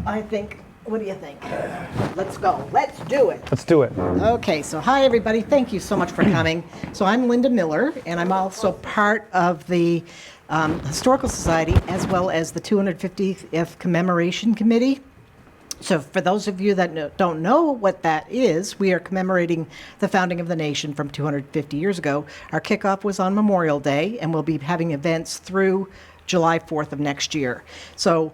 I think, what do you think? Let's go. Let's do it. Let's do it. Okay, so hi everybody. Thank you so much for coming. So I'm Linda Miller, and I'm also part of the Historical Society as well as the 250th Commemoration Committee. So for those of you that don't know what that is, we are commemorating the founding of the nation from 250 years ago. Our kickoff was on Memorial Day, and we'll be having events through July 4th of next year. So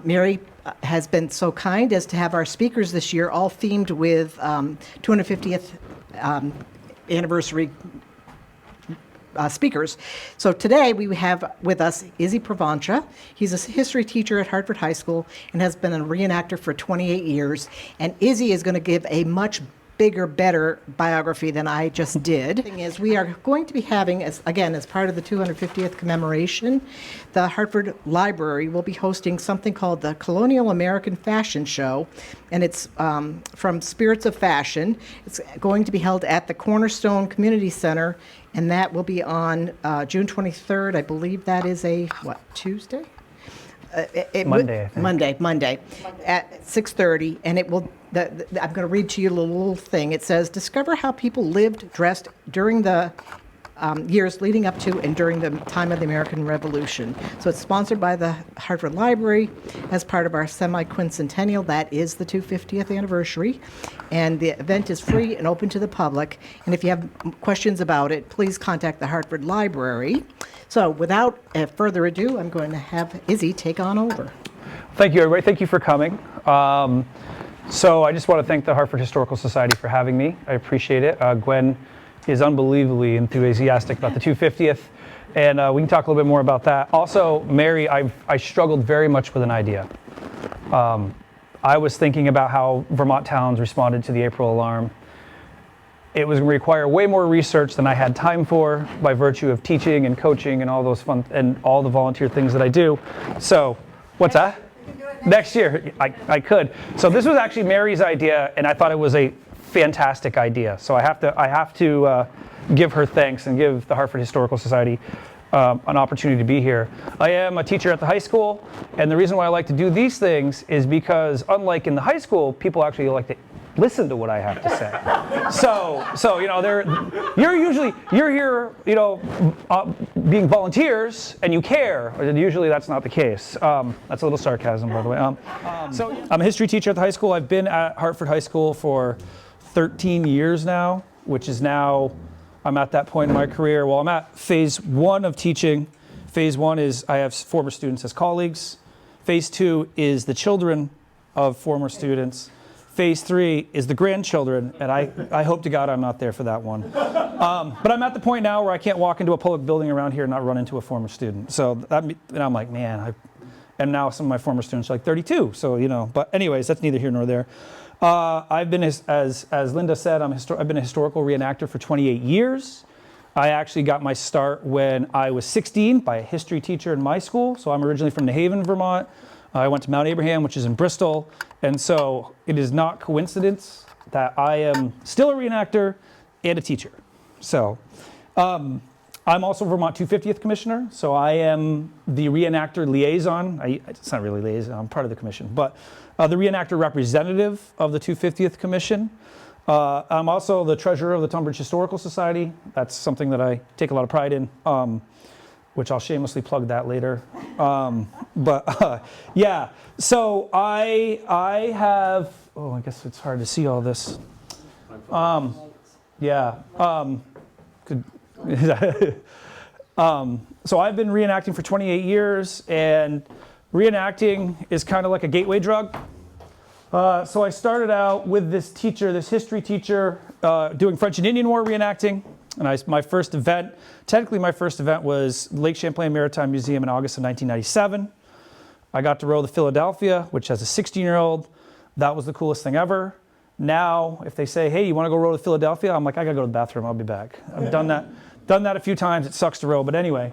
Mary has been so kind as to have our speakers this year all themed with 250th anniversary speakers. So today we have with us Israel Provoncha. He's a history teacher at Hartford High School and has been a reenactor for 28 years. And Izzy is going to give a much bigger, better biography than I just did. The thing is, we are going to be having, as part of the 250th commemoration, the Hartford Library will be hosting something called the Colonial American Fashion Show, and it's from Spirits of Fashion. It's going to be held at the Cornerstone Community Center, and that will be on June 23rd. I believe that is a, Tuesday? Monday at 6:30, and it will. I'm going to read to you a little thing. It says, "Discover how people lived, dressed during the years leading up to and during the time of the American Revolution." So it's sponsored by the Hartford Library as part of our semiquincentennial. That is the 250th anniversary, and the event is free and open to the public. And if you have questions about it, please contact the Hartford Library. So without further ado, I'm going to have Izzy take on over. Thank you, everybody. Thank you for coming. So I just want to thank the Hartford Historical Society for having me. I appreciate it. Gwen is unbelievably enthusiastic about the 250th, and we can talk a little bit more about that. Also, Mary, I struggled very much with an idea. I was thinking about how Vermont towns responded to the April alarm. It was going to require way more research than I had time for by virtue of teaching and coaching and all those fun and all the volunteer things that I do. So, what's that? Next year, I could. So this was actually Mary's idea, and I thought it was a fantastic idea. So I have to give her thanks and give the Hartford Historical Society an opportunity to be here. I am a teacher at the high school, and the reason why I like to do these things is because, unlike in the high school, people actually like to listen to what I have to say. So you know, you're here, you know, being volunteers, and you care. And usually that's not the case. That's a little sarcasm, by the way. So I'm a history teacher at the high school. I've been at Hartford High School for 13 years now, which is now, I'm at that point in my career. Well, I'm at phase 1 of teaching. Phase 1 is I have former students as colleagues. Phase 2 is the children of former students. Phase 3 is the grandchildren, and I hope to God I'm not there for that one. But I'm at the point now where I can't walk into a public building around here and not run into a former student. So and I'm like, man, and now some of my former students are like 32. So, you know, but anyways, that's neither here nor there. I've been, as Linda said, I've been a historical reenactor for 28 years. I actually got my start when I was 16 by a history teacher in my school. So I'm originally from New Haven, Vermont. I went to Mount Abraham, which is in Bristol, and so it is not coincidence that I am still a reenactor and a teacher. So I'm also Vermont 250th Commissioner, so I am the reenactor liaison. It's not really liaison, I'm part of the commission, but the reenactor representative of the 250th Commission. I'm also the treasurer of the Tunbridge Historical Society. That's something that I take a lot of pride in. Which I'll shamelessly plug that later. Yeah, so I have, I guess it's hard to see all this. Yeah, good. So I've been reenacting for 28 years, and reenacting is kind of like a gateway drug. So I started out with this history teacher, doing French and Indian War reenacting. And my first event was Lake Champlain Maritime Museum in August of 1997. I got to row the Philadelphia, which has a 16-year-old. That was the coolest thing ever. Now, if they say, hey, you want to go row the Philadelphia? I'm like, I got to go to the bathroom. I'll be back. I've done that a few times. It sucks to row, but anyway.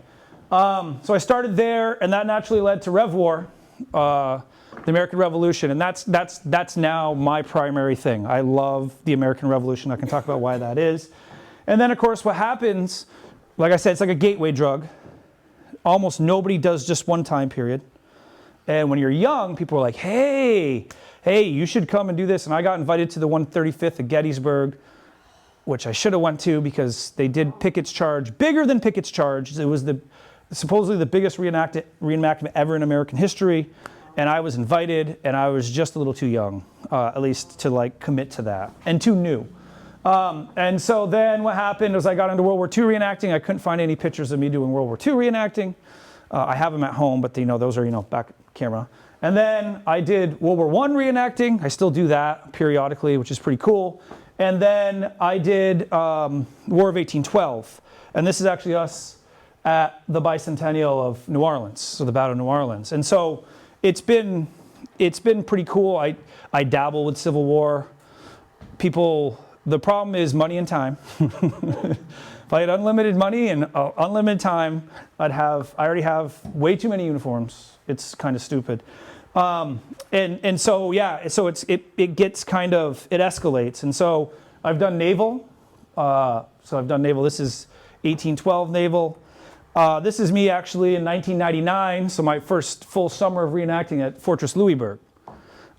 So I started there, and that naturally led to Rev War, the American Revolution, and that's now my primary thing. I love the American Revolution. I can talk about why that is. And then, of course, what happens, like I said, it's like a gateway drug. Almost nobody does just one time period. And when you're young, people are like, hey, you should come and do this. And I got invited to the 135th at Gettysburg, which I should have went to because they did Pickett's Charge, bigger than Pickett's Charge. It was supposedly the biggest reenactment ever in American history. And I was invited, and I was just a little too young, at least to like commit to that, and too new. And so then what happened was I got into World War II reenacting. I couldn't find any pictures of me doing World War II reenacting. I have them at home, but those are, back camera. And then I did World War I reenacting. I still do that periodically, which is pretty cool. And then I did War of 1812. And this is actually us at the bicentennial of New Orleans, so the Battle of New Orleans. And so it's been pretty cool. I dabble with Civil War. The problem is money and time. If I had unlimited money and unlimited time, I already have way too many uniforms. It's kind of stupid. And so, yeah, so it gets kind of, it escalates. And so I've done naval. This is 1812 naval. This is me actually in 1999. So my first full summer of reenacting at Fortress Louisburg.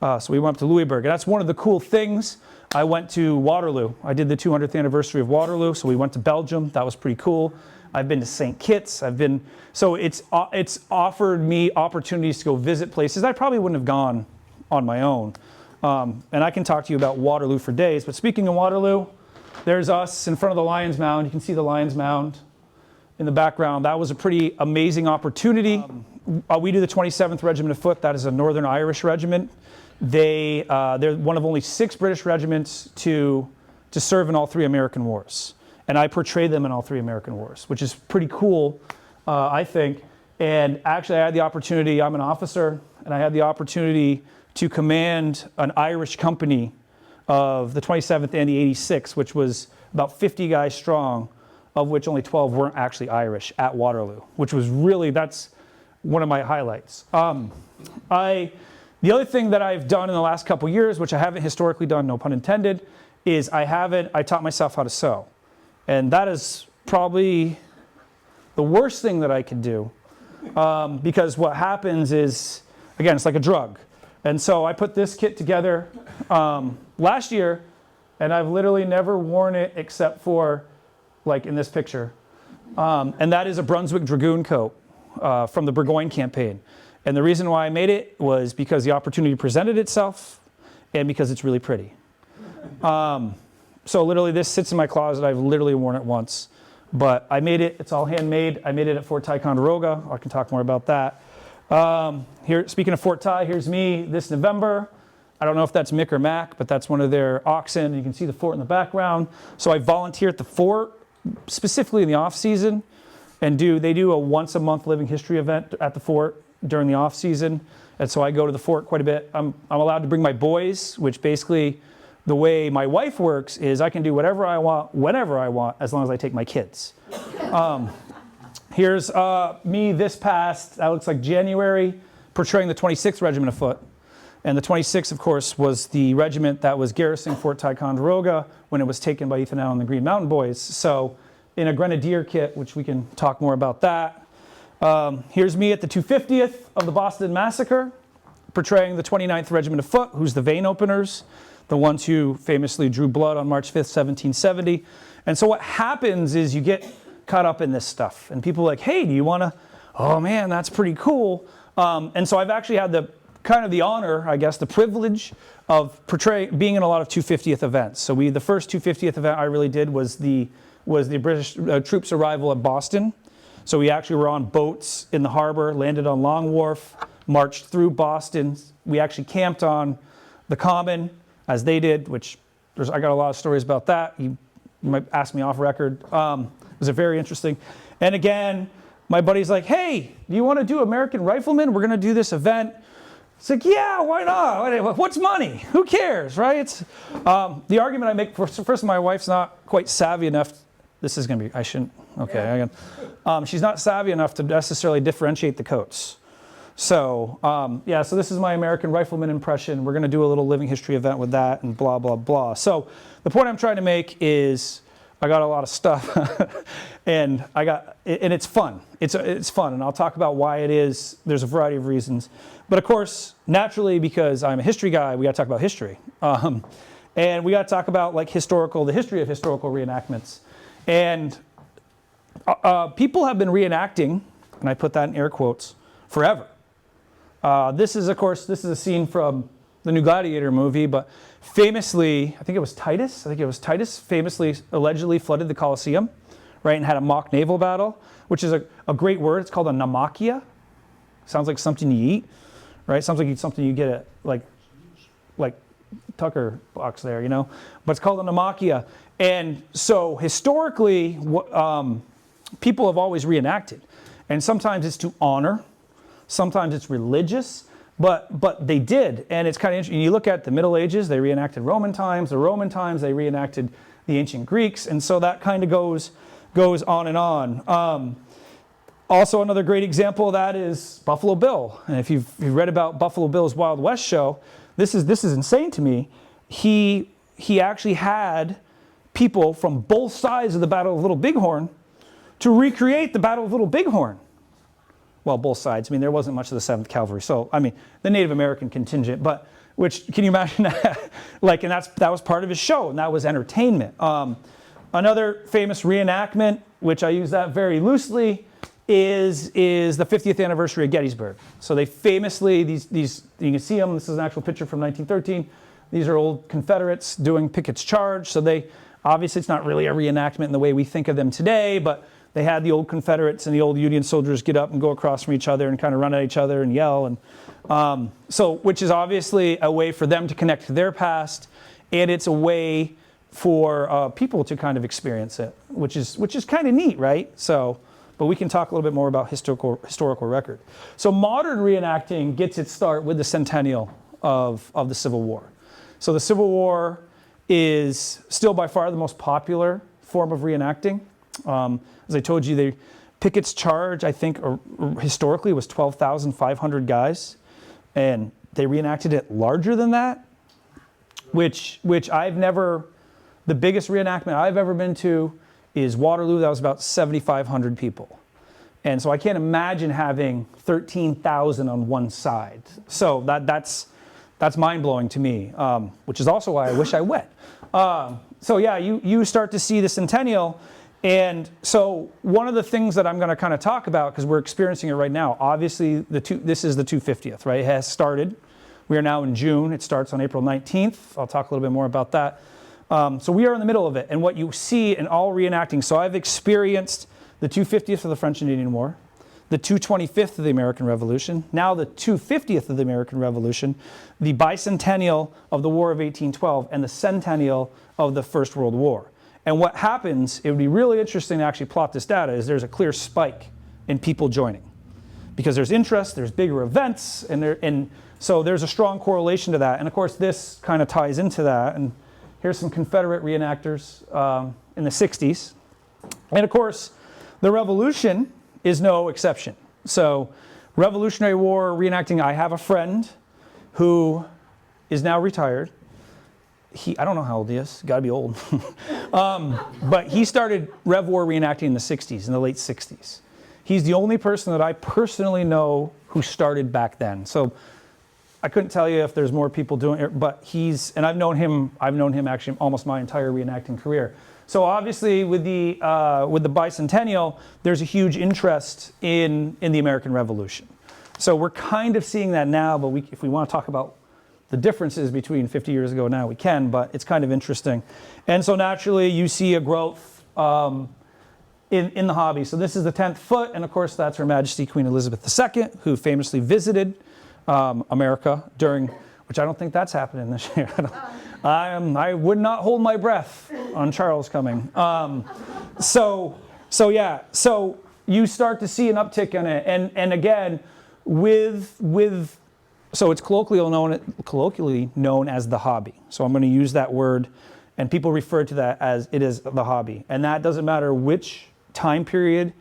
So we went up to Louisburg. And that's one of the cool things. I went to Waterloo. I did the 200th anniversary of Waterloo. So we went to Belgium. That was pretty cool. I've been to St. Kitts. So it's offered me opportunities to go visit places I probably wouldn't have gone on my own. And I can talk to you about Waterloo for days. But speaking of Waterloo, there's us in front of the Lion's Mound. You can see the Lion's Mound in the background. That was a pretty amazing opportunity. We do the 27th Regiment of Foot. That is a Northern Irish regiment. They're one of only 6 British regiments to serve in all 3 American wars. And I portray them in all 3 American wars, which is pretty cool, I think. And actually, I had the opportunity, I'm an officer, and I had the opportunity to command an Irish company of the 27th and the 86th, which was about 50 guys strong, of which only 12 weren't actually Irish at Waterloo, which was really, that's one of my highlights. The other thing that I've done in the last couple years, which I haven't historically done, no pun intended, is I taught myself how to sew. And that is probably the worst thing that I could do. Because what happens is, again, it's like a drug. And so I put this kit together last year, and I've literally never worn it except for, like in this picture. And that is a Brunswick Dragoon coat from the Burgoyne campaign. And the reason why I made it was because the opportunity presented itself and because it's really pretty. So literally this sits in my closet. I've literally worn it once. But I made it. It's all handmade. I made it at Fort Ticonderoga. I can talk more about that. Here, speaking of Fort Ty, here's me this November. I don't know if that's Mick or Mac, but that's one of their oxen. You can see the fort in the background. So I volunteer at the fort, specifically in the off season, and they do a once a month living history event at the fort during the off season. And so I go to the fort quite a bit. I'm allowed to bring my boys, which basically the way my wife works is I can do whatever I want, whenever I want, as long as I take my kids. Here's me this past, that looks like January, portraying the 26th Regiment of Foot. And the 26th, of course, was the regiment that was garrisoning Fort Ticonderoga when it was taken by Ethan Allen and the Green Mountain Boys. So in a grenadier kit, which we can talk more about that. Here's me at the 250th of the Boston Massacre, portraying the 29th Regiment of Foot, who's the vein openers, the ones who famously drew blood on March 5th, 1770. And so what happens is you get caught up in this stuff. And people are like, hey, do you want to, oh man, that's pretty cool. And so I've actually had the honor, I guess, the privilege of being in a lot of 250th events. So the first 250th event I really did was the British troops' arrival at Boston. So we actually were on boats in the harbor, landed on Long Wharf, marched through Boston. We actually camped on the Common, as they did, which I got a lot of stories about that. You might ask me off record. It was very interesting. And again, my buddy's like, hey, do you want to do American Rifleman? We're going to do this event. It's like, yeah, why not? What's money? Who cares, right? It's the argument I make. First, my wife's not quite savvy enough. This is going to be, I shouldn't, okay. Yeah. She's not savvy enough to necessarily differentiate the coats. So, so this is my American Rifleman impression. We're going to do a little living history event with that and blah, blah, blah. So the point I'm trying to make is I got a lot of stuff, and it's fun. It's fun, and I'll talk about why it is. There's a variety of reasons, but of course, naturally, because I'm a history guy, we got to talk about history, and we got to talk about like the history of historical reenactments, and people have been reenacting, and I put that in air quotes, forever. This is a scene from the new Gladiator movie, but famously, I think it was Titus famously, allegedly flooded the Colosseum, right, and had a mock naval battle, which is a great word. It's called a namachia. Sounds like something you eat, right? Sounds like something you get at like Tucker box there, you know? But it's called a namachia. And so historically, people have always reenacted. And sometimes it's to honor, sometimes it's religious, but they did, and it's kind of interesting. You look at the Middle Ages, they reenacted Roman times. The Roman times, they reenacted the ancient Greeks, and so that kind of goes on and on. Also, another great example of that is Buffalo Bill. And if you've read about Buffalo Bill's Wild West show, this is insane to me. He actually had people from both sides of the Battle of Little Bighorn to recreate the Battle of Little Bighorn. Well, both sides. I mean, there wasn't much of the 7th Cavalry. So, I mean, the Native American contingent, but which, can you imagine that? Like, and that was part of his show, and that was entertainment. Another famous reenactment, which I use that very loosely, is the 50th anniversary of Gettysburg. So they famously, these you can see them. This is an actual picture from 1913. These are old Confederates doing Pickett's Charge. So they, obviously, it's not really a reenactment in the way we think of them today, but they had the old Confederates and the old Union soldiers get up and go across from each other and kind of run at each other and yell. And which is obviously a way for them to connect to their past, and it's a way for people to kind of experience it, which is kind of neat, right? So, but we can talk a little bit more about historical record. So modern reenacting gets its start with the centennial of the Civil War. So the Civil War is still by far the most popular form of reenacting. As I told you, Pickett's Charge, I think, historically was 12,500 guys, and they reenacted it larger than that, which the biggest reenactment I've ever been to is Waterloo. That was about 7,500 people. And so I can't imagine having 13,000 on one side. So that's mind-blowing to me, which is also why I wish I went. So yeah, you start to see the centennial. And so one of the things that I'm going to kind of talk about, because we're experiencing it right now, obviously this is the 250th, right? It has started. We are now in June. It starts on April 19th. I'll talk a little bit more about that. So we are in the middle of it. And what you see in all reenacting, so I've experienced the 250th of the French and Indian War, the 225th of the American Revolution, now the 250th of the American Revolution, the bicentennial of the War of 1812, and the centennial of the First World War. And what happens, it would be really interesting to actually plot this data, is there's a clear spike in people joining. Because there's interest, there's bigger events, and so there's a strong correlation to that. And of course, this kind of ties into that. And here's some Confederate reenactors in the 60s. And of course, the Revolution is no exception. So Revolutionary War reenacting, I have a friend who is now retired. I don't know how old he is, got to be old. But he started Rev War reenacting in the 60s, in the late 60s. He's the only person that I personally know who started back then. So I couldn't tell you if there's more people doing it, but and I've known him actually almost my entire reenacting career. So obviously with the bicentennial, there's a huge interest in the American Revolution. So we're kind of seeing that now, but if we want to talk about the differences between 50 years ago and now, we can, but it's kind of interesting. And so naturally, you see a growth in the hobby. So this is the 10th foot, and of course, that's Her Majesty Queen Elizabeth II, who famously visited America which I don't think that's happening this year. I would not hold my breath on Charles coming. So you start to see an uptick in it, and again, so it's colloquially known as the hobby. So I'm going to use that word, and people refer to that as it is the hobby. And that doesn't matter which time period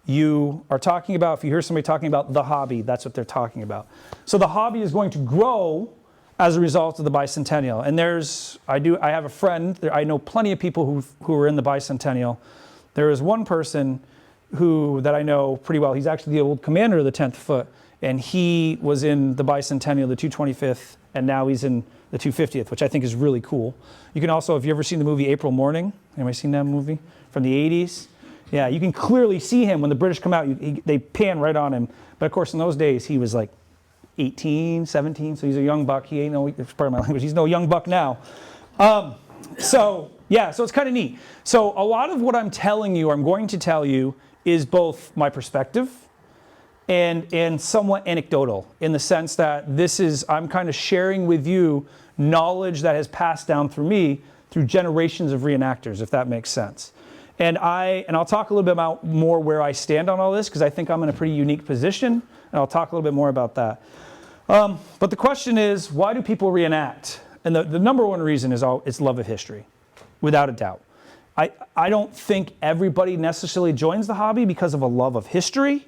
you are talking about. If you hear somebody talking about the hobby, that's what they're talking about. So the hobby is going to grow as a result of the bicentennial. And I have a friend, I know plenty of people who are in the bicentennial. There is one person that I know pretty well. He's actually the old commander of the 10th Foot, and he was in the bicentennial, the 225th, and now he's in the 250th, which I think is really cool. You can also, if you ever seen the movie April Morning, anybody seen that movie from the 80s? Yeah, you can clearly see him when the British come out. They pan right on him. But of course, in those days, he was like 18, 17, so he's a young buck. He ain't no, it's part of my language, he's no young buck now. So it's kind of neat. So a lot of what I'm telling you, I'm going to tell you, is both my perspective and somewhat anecdotal, in the sense that I'm kind of sharing with you knowledge that has passed down through me through generations of reenactors, if that makes sense. And I'll talk a little bit about more where I stand on all this, because I think I'm in a pretty unique position, and I'll talk a little bit more about that. But the question is, why do people reenact? And the number one reason is it's love of history, without a doubt. I don't think everybody necessarily joins the hobby because of a love of history,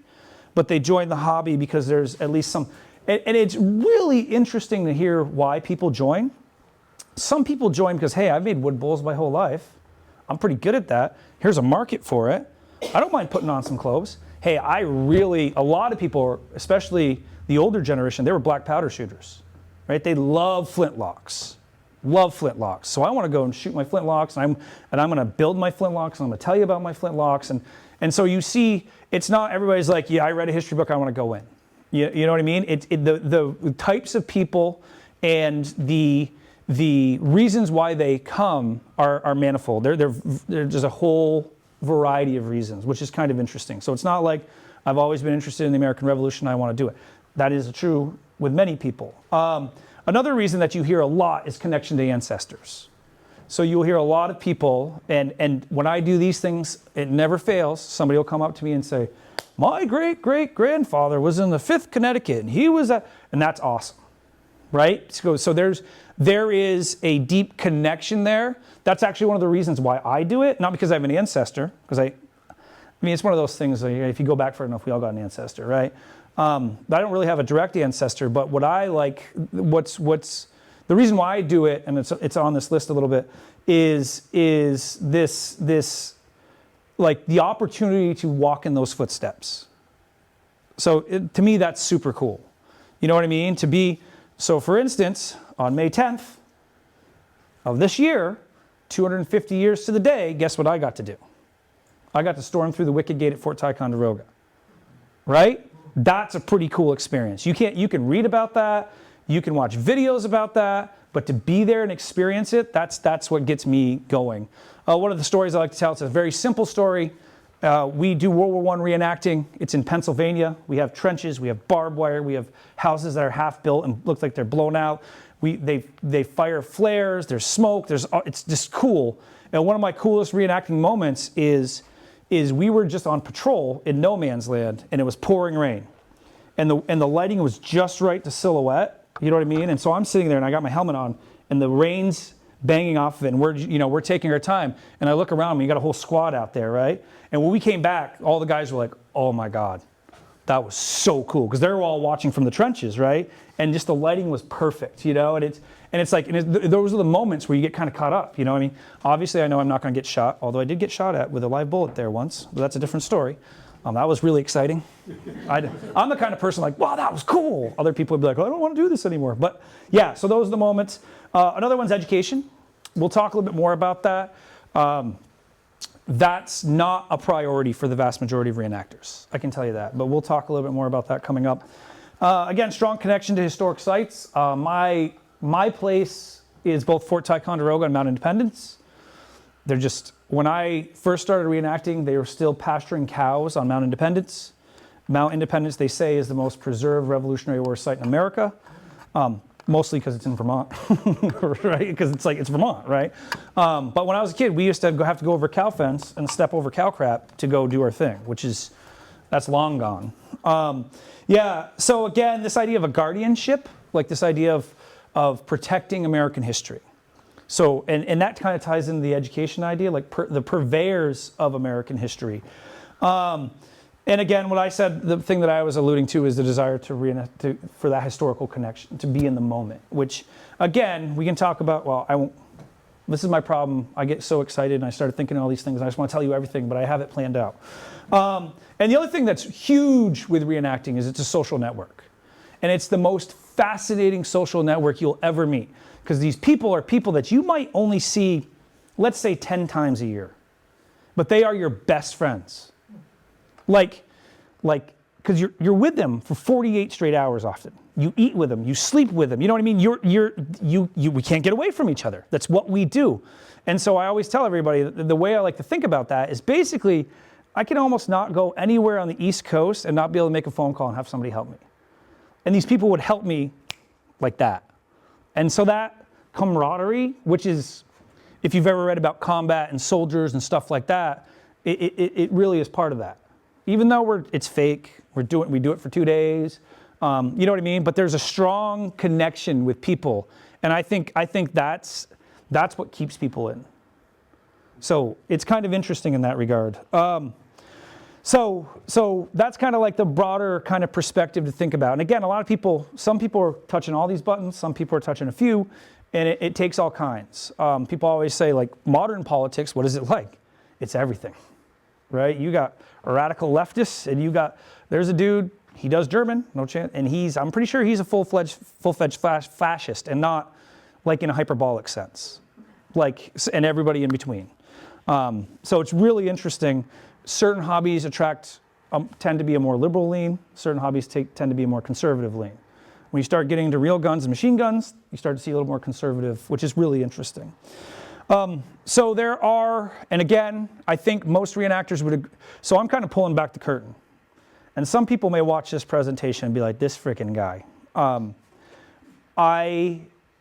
but they join the hobby because there's at least some, and it's really interesting to hear why people join. Some people join because, hey, I've made wood bowls my whole life. I'm pretty good at that. Here's a market for it. I don't mind putting on some clothes. Hey, a lot of people, especially the older generation, they were black powder shooters, right? They love flintlocks. Love flintlocks. So I want to go and shoot my flintlocks, and I'm going to build my flintlocks, and I'm going to tell you about my flintlocks. And so you see, it's not everybody's like, yeah, I read a history book, I want to go in. You know what I mean? The types of people and the reasons why they come are manifold. There's a whole variety of reasons, which is kind of interesting. So it's not like I've always been interested in the American Revolution, I want to do it. That is true with many people. Another reason that you hear a lot is connection to ancestors. So you'll hear a lot of people, and when I do these things, it never fails. Somebody will come up to me and say, my great-great-grandfather was in the 5th Connecticut, and he was at, and that's awesome, right? So there is a deep connection there. That's actually one of the reasons why I do it, not because I have an ancestor, because I mean, it's one of those things, if you go back far enough, we all got an ancestor, right? I don't really have a direct ancestor, but what I like, what's the reason why I do it, and it's on this list a little bit, is this like the opportunity to walk in those footsteps. So to me, that's super cool. You know what I mean? So for instance, on May 10th of this year, 250 years to the day, guess what I got to do? I got to storm through the Wicket Gate at Fort Ticonderoga, right? That's a pretty cool experience. You can read about that, you can watch videos about that, but to be there and experience it, that's what gets me going. One of the stories I like to tell, it's a very simple story. We do World War I reenacting. It's in Pennsylvania. We have trenches, we have barbed wire, we have houses that are half built and look like they're blown out. They fire flares, there's smoke, it's just cool. And one of my coolest reenacting moments is we were just on patrol in no man's land, and it was pouring rain. And the lighting was just right to silhouette, you know what I mean? And so I'm sitting there and I got my helmet on, and the rain's banging off of it, and we're taking our time. And I look around me, you got a whole squad out there, right? And when we came back, all the guys were like, oh my God, that was so cool. Because they were all watching from the trenches, right? And just the lighting was perfect, you know? And those are the moments where you get kind of caught up, you know what I mean? Obviously, I know I'm not going to get shot, although I did get shot at with a live bullet there once, but that's a different story. That was really exciting. I'm the kind of person like, wow, that was cool. Other people would be like, oh, I don't want to do this anymore. But yeah, so those are the moments. Another one's education. We'll talk a little bit more about that. That's not a priority for the vast majority of reenactors. I can tell you that, but we'll talk a little bit more about that coming up. Again, strong connection to historic sites. My place is both Fort Ticonderoga and Mount Independence. When I first started reenacting, they were still pasturing cows on Mount Independence. Mount Independence, they say, is the most preserved Revolutionary War site in America, mostly because it's in Vermont, right? Because it's Vermont, right? But when I was a kid, we used to have to go over a cow fence and step over cow crap to go do our thing, that's long gone. Yeah, so again, this idea of a guardianship, like this idea of protecting American history. So, and that kind of ties into the education idea, like the purveyors of American history. And again, what I said, the thing that I was alluding to is the desire for that historical connection, to be in the moment, which, again, we can talk about, well, I won't, this is my problem. I get so excited and I started thinking all these things. I just want to tell you everything, but I have it planned out. And the other thing that's huge with reenacting is it's a social network. And it's the most fascinating social network you'll ever meet. Because these people are people that you might only see, let's say, 10 times a year. But they are your best friends. Like, because you're with them for 48 straight hours often. You eat with them, you sleep with them. You know what I mean? We can't get away from each other. That's what we do. And so I always tell everybody that the way I like to think about that is basically, I can almost not go anywhere on the East Coast and not be able to make a phone call and have somebody help me. And these people would help me like that. And so that camaraderie, which is, if you've ever read about combat and soldiers and stuff like that, it really is part of that. Even though it's fake, we do it for 2 days, you know what I mean? But there's a strong connection with people, and I think that's what keeps people in. So it's kind of interesting in that regard. So that's kind of like the broader kind of perspective to think about. And again, some people are touching all these buttons, some people are touching a few, and it takes all kinds. People always say, like, modern politics, what is it like? It's everything. Right? You got a radical leftist, and there's a dude, he does German, no chance, and I'm pretty sure he's a full-fledged fascist, and not like in a hyperbolic sense, and everybody in between. So it's really interesting. Certain hobbies tend to be a more liberal lean. Certain hobbies tend to be a more conservative lean. When you start getting into real guns and machine guns, you start to see a little more conservative, which is really interesting. So there are, and again, I think most reenactors would agree. So I'm kind of pulling back the curtain. And some people may watch this presentation and be like, this freaking guy.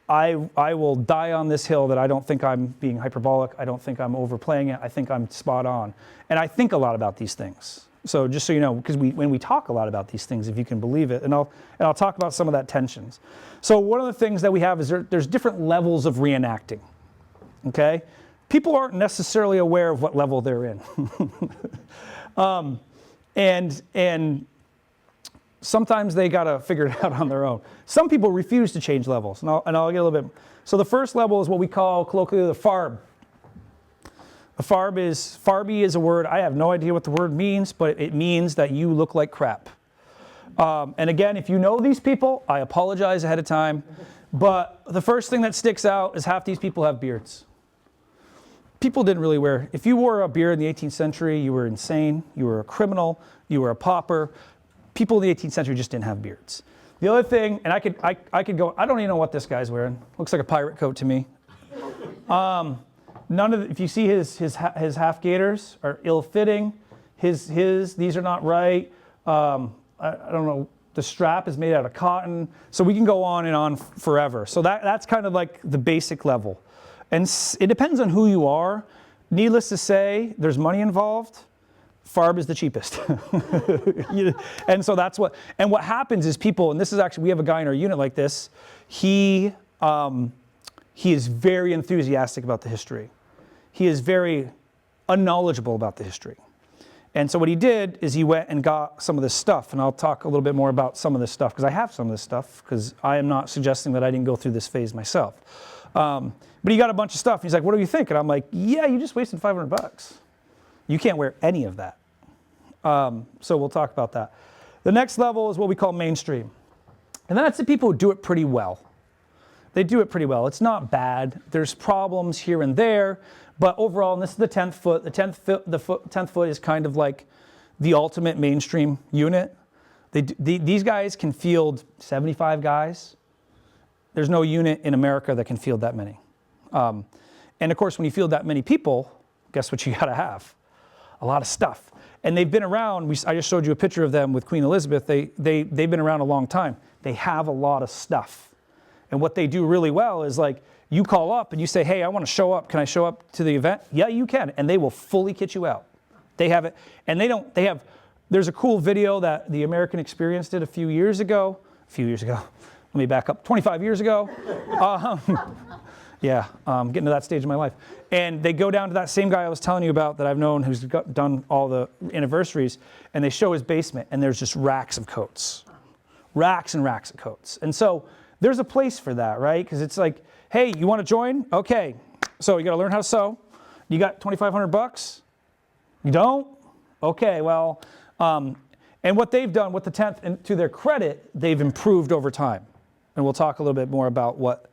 I will die on this hill that I don't think I'm being hyperbolic. I don't think I'm overplaying it. I think I'm spot on. And I think a lot about these things. So just so you know, because when we talk a lot about these things, if you can believe it, and I'll talk about some of that tensions. So one of the things that we have is there's different levels of reenacting. Okay? People aren't necessarily aware of what level they're in. And sometimes they got to figure it out on their own. Some people refuse to change levels, and I'll get a little bit. So the first level is what we call colloquially the farb. Farby is a word, I have no idea what the word means, but it means that you look like crap. And again, if you know these people, I apologize ahead of time, but the first thing that sticks out is half these people have beards. People didn't really wear, if you wore a beard in the 18th century, you were insane, you were a criminal, you were a pauper. People in the 18th century just didn't have beards. The other thing, and I could go, I don't even know what this guy's wearing. Looks like a pirate coat to me. If you see his half gaiters are ill-fitting. These are not right. I don't know. The strap is made out of cotton. So we can go on and on forever. So that's kind of like the basic level. And it depends on who you are. Needless to say, there's money involved. Farb is the cheapest. And so that's what happens is people, and this is actually, we have a guy in our unit like this, he is very enthusiastic about the history. He is very unknowledgeable about the history. And so what he did is he went and got some of this stuff, and I'll talk a little bit more about some of this stuff, because I have some of this stuff, because I am not suggesting that I didn't go through this phase myself. But he got a bunch of stuff, and he's like, what do you think? And I'm like, yeah, you just wasted $500. You can't wear any of that. So we'll talk about that. The next level is what we call mainstream. And that's the people who do it pretty well. They do it pretty well. It's not bad. There's problems here and there, but overall, and this is the 10th foot. The 10th foot is kind of like the ultimate mainstream unit. These guys can field 75 guys. There's no unit in America that can field that many. And of course, when you field that many people, guess what you gotta have? A lot of stuff. And they've been around, I just showed you a picture of them with Queen Elizabeth. They've been around a long time. They have a lot of stuff. And what they do really well is, like, you call up and you say, hey, I want to show up. Can I show up to the event? Yeah, you can. And they will fully kit you out. They have it. And there's a cool video that the American Experience did a few years ago. Let me back up, 25 years ago. Yeah, getting to that stage of my life. And they go down to that same guy I was telling you about that I've known who's done all the anniversaries, and they show his basement, and there's just racks of coats. Racks and racks of coats. And so there's a place for that, right? Because it's like, hey, you want to join? Okay. So you got to learn how to sew. You got $2,500? You don't? Okay, well, and what they've done with the 10th, and to their credit, they've improved over time. And we'll talk a little bit more about what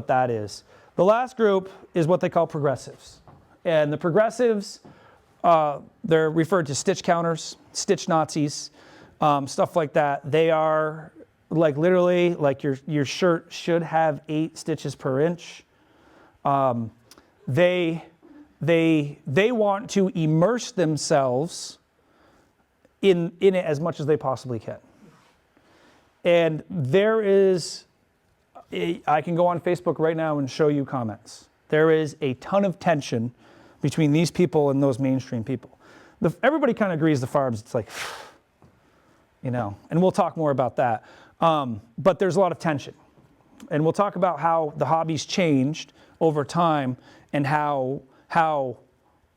that is. The last group is what they call progressives. And the progressives, they're referred to stitch counters, stitch Nazis, stuff like that. They are like literally like your shirt should have 8 stitches per inch. They want to immerse themselves in it as much as they possibly can. And there is, I can go on Facebook right now and show you comments. There is a ton of tension between these people and those mainstream people. Everybody kind of agrees the Farbs, it's like, you know, and we'll talk more about that. But there's a lot of tension. And we'll talk about how the hobby's changed over time and how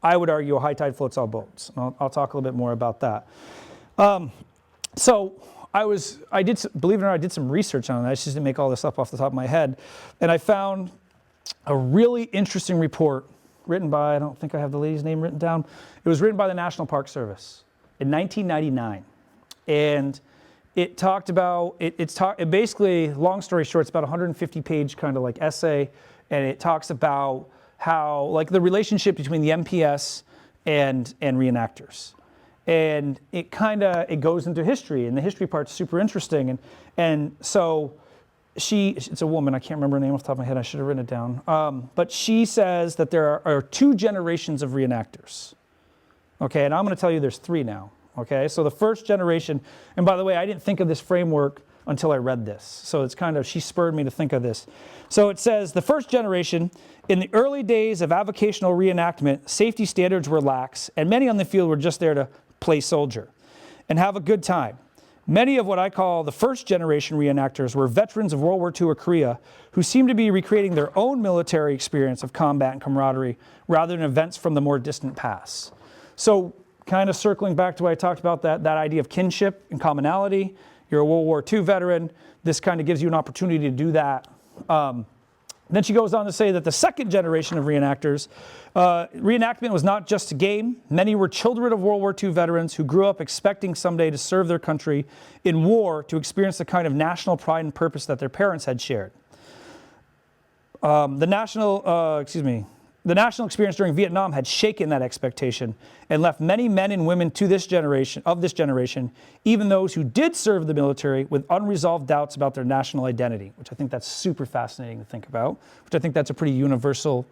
I would argue a high tide floats all boats. And I'll talk a little bit more about that. So I did, believe it or not, I did some research on it. I just didn't make all this up off the top of my head. And I found a really interesting report written by, I don't think I have the lady's name written down. It was written by the National Park Service in 1999. And it talked about, it basically, long story short, it's about a 150-page kind of like essay. And it talks about how, like the relationship between the MPS and reenactors. And it goes into history, and the history part's super interesting. And so it's a woman, I can't remember her name off the top of my head, I should have written it down. But she says that there are 2 generations of reenactors. Okay, and I'm gonna tell you there's 3 now. Okay, so the first generation, and by the way, I didn't think of this framework until I read this. So it's she spurred me to think of this. So it says, the first generation, in the early days of avocational reenactment, safety standards were lax, and many on the field were just there to play soldier and have a good time. Many of what I call the first generation reenactors were veterans of World War II or Korea who seemed to be recreating their own military experience of combat and camaraderie rather than events from the more distant past. So kind of circling back to what I talked about, that idea of kinship and commonality. You're a World War II veteran. This kind of gives you an opportunity to do that. Then she goes on to say that the second generation of reenactors, reenactment was not just a game. Many were children of World War II veterans who grew up expecting someday to serve their country in war, to experience the kind of national pride and purpose that their parents had shared. The national experience during Vietnam had shaken that expectation and left many men and women of this generation, even those who did serve the military, with unresolved doubts about their national identity, which I think that's super fascinating to think about, which I think that's a pretty universal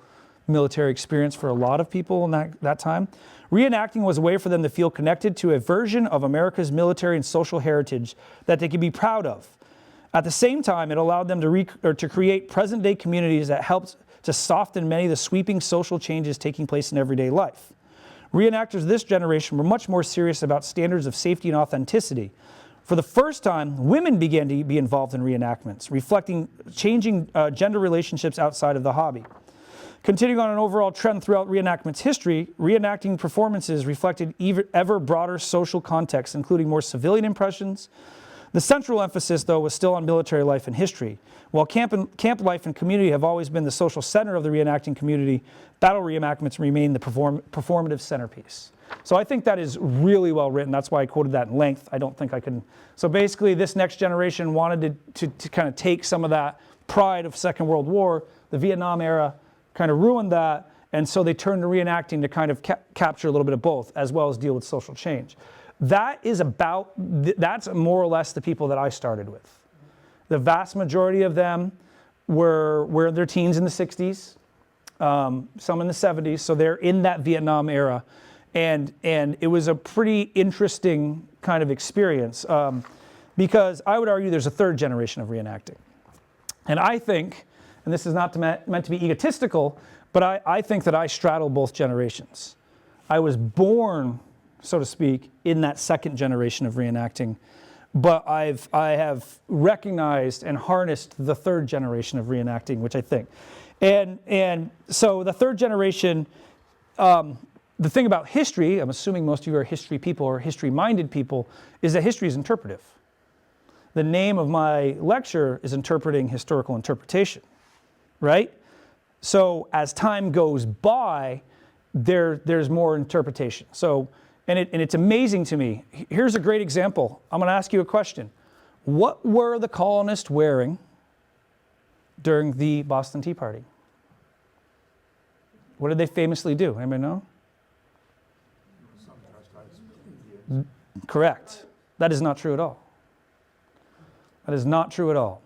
military experience for a lot of people in that time. Reenacting was a way for them to feel connected to a version of America's military and social heritage that they could be proud of. At the same time, it allowed them to create present-day communities that helped to soften many of the sweeping social changes taking place in everyday life. Reenactors of this generation were much more serious about standards of safety and authenticity. For the first time, women began to be involved in reenactments, reflecting changing gender relationships outside of the hobby. Continuing on an overall trend throughout reenactment's history, reenacting performances reflected ever broader social contexts, including more civilian impressions. The central emphasis, though, was still on military life and history. While camp life and community have always been the social center of the reenacting community, battle reenactments remain the performative centerpiece. So I think that is really well written. That's why I quoted that in length. I don't think I can. So basically, this next generation wanted to kind of take some of that pride of Second World War. The Vietnam era kind of ruined that, and so they turned to reenacting to kind of capture a little bit of both, as well as deal with social change. That's more or less the people that I started with. The vast majority of them were in their teens in the 60s, some in the 70s, so they're in that Vietnam era. And it was a pretty interesting kind of experience because I would argue there's a third generation of reenacting. And I think, and this is not meant to be egotistical, but I think that I straddle both generations. I was born, so to speak, in that second generation of reenacting, but I have recognized and harnessed the third generation of reenacting, which I think. And so the third generation, the thing about history, I'm assuming most of you are history people or history-minded people, is that history is interpretive. The name of my lecture is Interpreting Historical Interpretation, right? So as time goes by, there's more interpretation. So, and it's amazing to me. Here's a great example. I'm going to ask you a question. What were the colonists wearing during the Boston Tea Party? What did they famously do? Anybody know? Correct. That is not true at all. That is not true at all.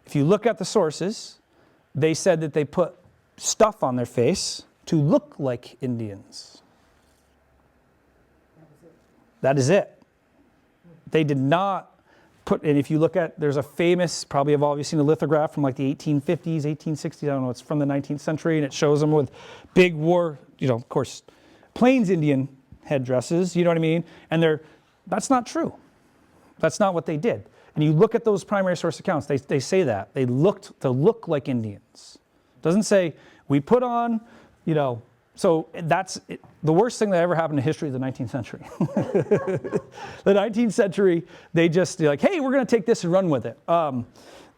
If you look at the sources, they said that they put stuff on their face to look like Indians. That is it. They did not put, and if you look at, there's a famous, probably have all of you seen a lithograph from like the 1850s, 1860s, I don't know, it's from the 19th century, and it shows them with big war, of course, Plains Indian headdresses, you know what I mean? And that's not true. That's not what they did. And you look at those primary source accounts, they say that. They looked to look like Indians. It doesn't say, we put on, so that's the worst thing that ever happened in history of the 19th century. The 19th century, they're like, hey, we're going to take this and run with it.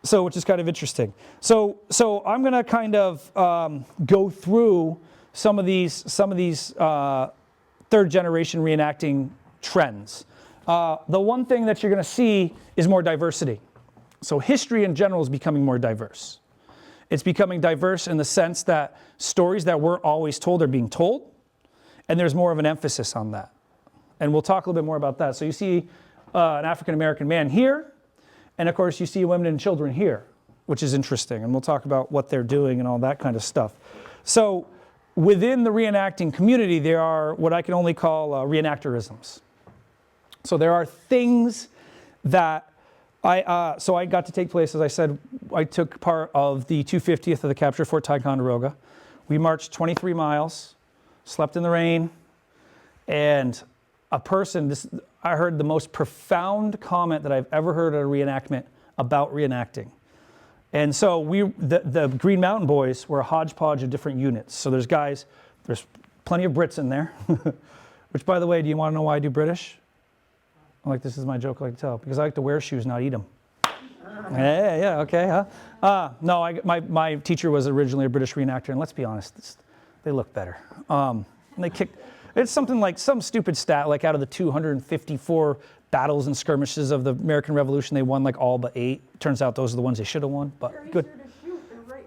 So which is kind of interesting. So I'm going to kind of go through some of these third generation reenacting trends. The one thing that you're going to see is more diversity. So history in general is becoming more diverse. It's becoming diverse in the sense that stories that weren't always told are being told, and there's more of an emphasis on that. And we'll talk a little bit more about that. So you see an African-American man here, and of course you see women and children here, which is interesting. And we'll talk about what they're doing and all that kind of stuff. So within the reenacting community, there are what I can only call reenactorisms. So there are things that so I got to take place, as I said, I took part of the 250th of the capture of Fort Ticonderoga. We marched 23 miles, slept in the rain, and I heard the most profound comment that I've ever heard at a reenactment about reenacting. And so the Green Mountain Boys were a hodgepodge of different units. So there's plenty of Brits in there, which, by the way, do you want to know why I do British? This is my joke I like to tell, because I like to wear shoes, not eat them. Yeah, okay, huh? No, my teacher was originally a British reenactor, and let's be honest, they look better. It's something like some stupid stat, like out of the 254 battles and skirmishes of the American Revolution, they won all but 8. Turns out those are the ones they should have won, but good.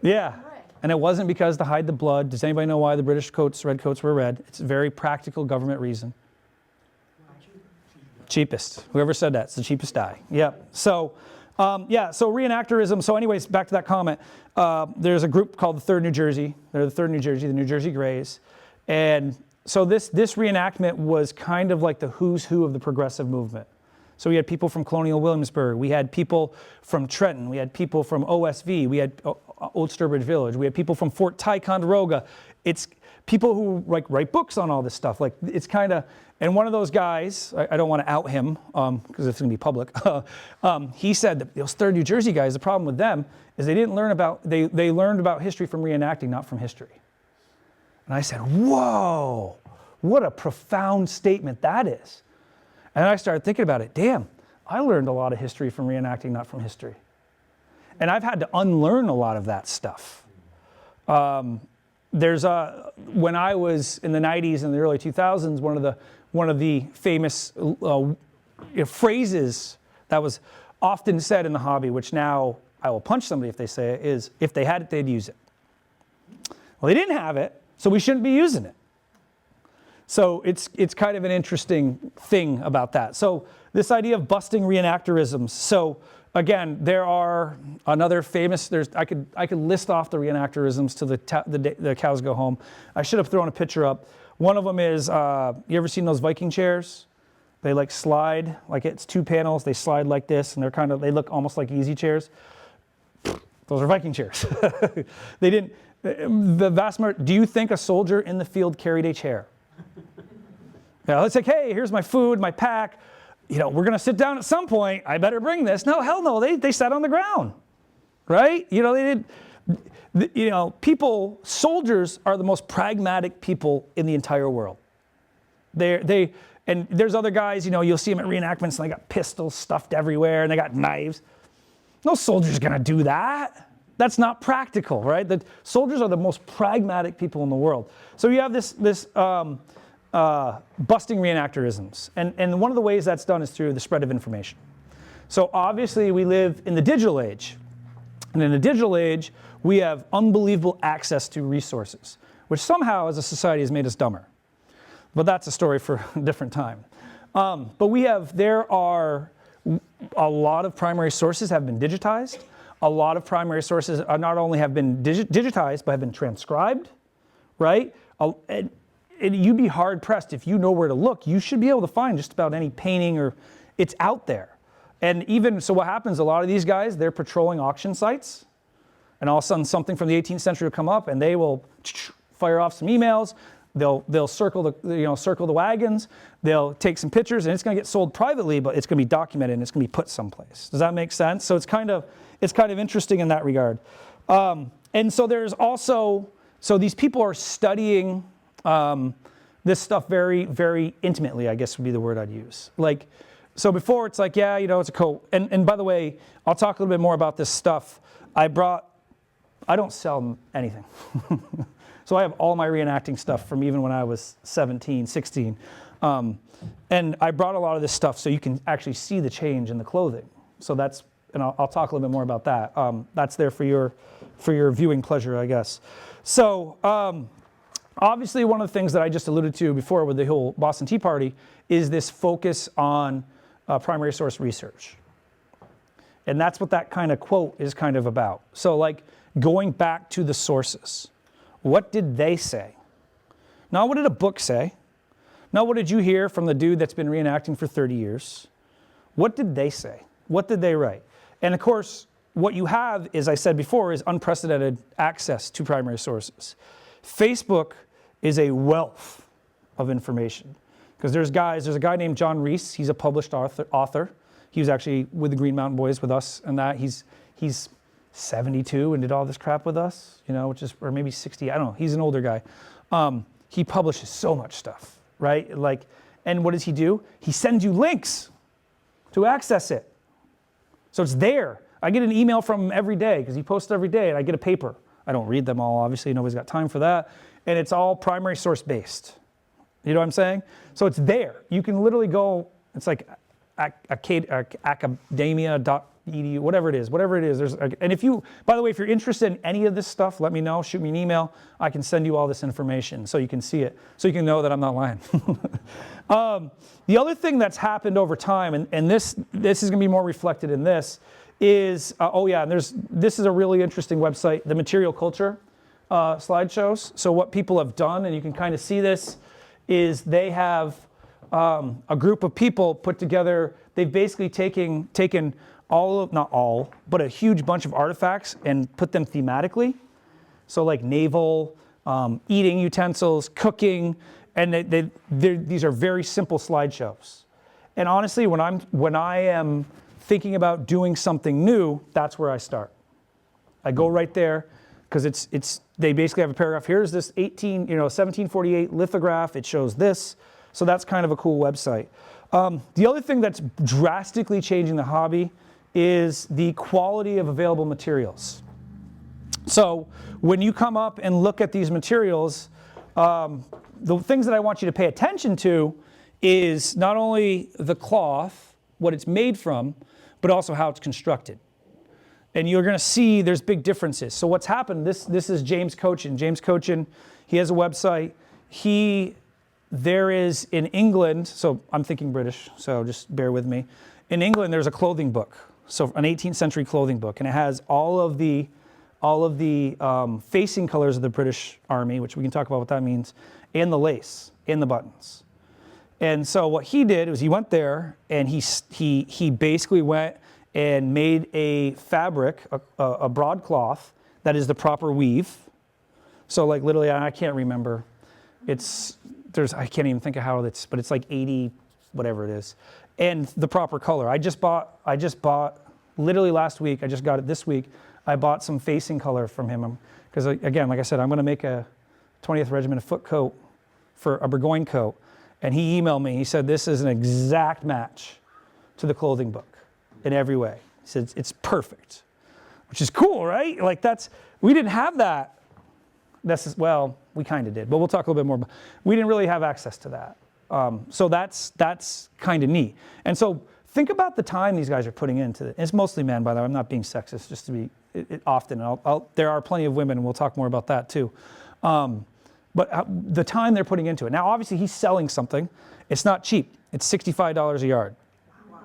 Yeah, and it wasn't because to hide the blood. Does anybody know why the British red coats were red? It's a very practical government reason. Cheapest. Whoever said that, it's the cheapest dye. Yep. So, so reenactorism. So anyways, back to that comment. There's a group called the 3rd New Jersey. They're the 3rd New Jersey, the New Jersey Greys. And so this reenactment was kind of like the who's who of the progressive movement. So we had people from Colonial Williamsburg. We had people from Trenton. We had people from OSV. We had Old Sturbridge Village. We had people from Fort Ticonderoga. It's people who write books on all this stuff. It's kind of, and one of those guys, I don't want to out him because it's going to be public. He said that those 3rd New Jersey guys, the problem with them is they didn't learn they learned about history from reenacting, not from history. And I said, whoa, what a profound statement that is. And I started thinking about it. Damn, I learned a lot of history from reenacting, not from history. And I've had to unlearn a lot of that stuff. When I was in the 90s and the early 2000s, one of the famous phrases that was often said in the hobby, which now I will punch somebody if they say it, is, if they had it, they'd use it. Well, they didn't have it, so we shouldn't be using it. So it's kind of an interesting thing about that. So this idea of busting reenactorisms. So again, there are another famous, I could list off the reenactorisms till the cows go home. I should have thrown a picture up. One of them is, you ever seen those Viking chairs? They slide, it's 2 panels, they slide like this, and they look almost like easy chairs. Those are Viking chairs. They didn't, the vast majority, do you think a soldier in the field carried a chair? Yeah, it's like, hey, here's my food, my pack. We're going to sit down at some point. I better bring this. No, hell no. They sat on the ground, right? They did. Soldiers are the most pragmatic people in the entire world. And there's other guys, you'll see them at reenactments and they got pistols stuffed everywhere and they got knives. No soldier's gonna do that. That's not practical, right? The soldiers are the most pragmatic people in the world. So you have this busting reenactorisms. And one of the ways that's done is through the spread of information. So obviously we live in the digital age. And in the digital age, we have unbelievable access to resources, which somehow as a society has made us dumber. But that's a story for a different time. There are a lot of primary sources have been digitized. A lot of primary sources not only have been digitized, but have been transcribed, right? And you'd be hard pressed if you know where to look. You should be able to find just about any painting or it's out there. And even, so what happens, a lot of these guys, they're patrolling auction sites and all of a sudden something from the 18th century will come up and they will fire off some emails. They'll circle the wagons. They'll take some pictures, and it's going to get sold privately, but it's going to be documented and it's going to be put someplace. Does that make sense? So it's kind of interesting in that regard. And so there's also these people are studying this stuff very, very intimately, I guess would be the word I'd use. Like, so before it's like, yeah, it's a coat. And by the way, I'll talk a little bit more about this stuff. I don't sell anything. So I have all my reenacting stuff from even when I was 17, 16. And I brought a lot of this stuff so you can actually see the change in the clothing. So I'll talk a little bit more about that. That's there for your viewing pleasure, I guess. So obviously one of the things that I just alluded to before with the whole Boston Tea Party is this focus on primary source research. And that's what that kind of quote is kind of about. So like going back to the sources. What did they say? Not what did a book say? Not what did you hear from the dude that's been reenacting for 30 years? What did they say? What did they write? And of course, what you have, as I said before, is unprecedented access to primary sources. Facebook is a wealth of information. Because there's a guy named John Reese, he's a published author. He was actually with the Green Mountain Boys with us and that. He's 72 and did all this crap with us, or maybe 60, I don't know, he's an older guy. He publishes so much stuff, right? And what does he do? He sends you links to access it. So it's there. I get an email from him every day because he posts every day and I get a paper. I don't read them all, obviously, nobody's got time for that. And it's all primary source based. You know what I'm saying? So it's there. You can literally go, it's like academia.edu, whatever it is. And by the way, if you're interested in any of this stuff, let me know, shoot me an email. I can send you all this information so you can see it, so you can know that I'm not lying. The other thing that's happened over time, and this is gonna be more reflected in this, is, and this is a really interesting website, the material culture slideshows. So what people have done, and you can kind of see this, is they have a group of people put together, they've basically taken not all, but a huge bunch of artifacts and put them thematically. So like naval, eating utensils, cooking, and these are very simple slideshows. And honestly, when I am thinking about doing something new, that's where I start. I go right there because they basically have a paragraph. Here's this 1748 lithograph. It shows this. So that's kind of a cool website. The other thing that's drastically changing the hobby is the quality of available materials. So when you come up and look at these materials, the things that I want you to pay attention to is not only the cloth, what it's made from, but also how it's constructed. And you're going to see there's big differences. So what's happened, this is James Cochin. James Cochin, he has a website. There is in England, so I'm thinking British, so just bear with me. In England, there's a clothing book, so an 18th century clothing book, and it has all of the facing colors of the British Army, which we can talk about what that means, and the lace, and the buttons. And so what he did was he went there and he basically went and made a fabric, a broadcloth that is the proper weave. So like literally, I can't remember. I can't even think of how it's, but it's like 80, whatever it is. And the proper color. I just bought literally last week, I just got it this week, I bought some facing color from him because, again, like I said, I'm going to make a 20th Regiment foot coat for a Burgoyne coat. And he emailed me. He said, this is an exact match to the clothing book in every way. He said, it's perfect, which is cool, right? Like we didn't have that. Well, we kind of did, but we'll talk a little bit more. We didn't really have access to that. So that's kind of neat. And so think about the time these guys are putting into it. It's mostly men, by the way. I'm not being sexist, just to be often. There are plenty of women, and we'll talk more about that too. But the time they're putting into it. Now, obviously, he's selling something. It's not cheap. It's $65 a yard. Wow.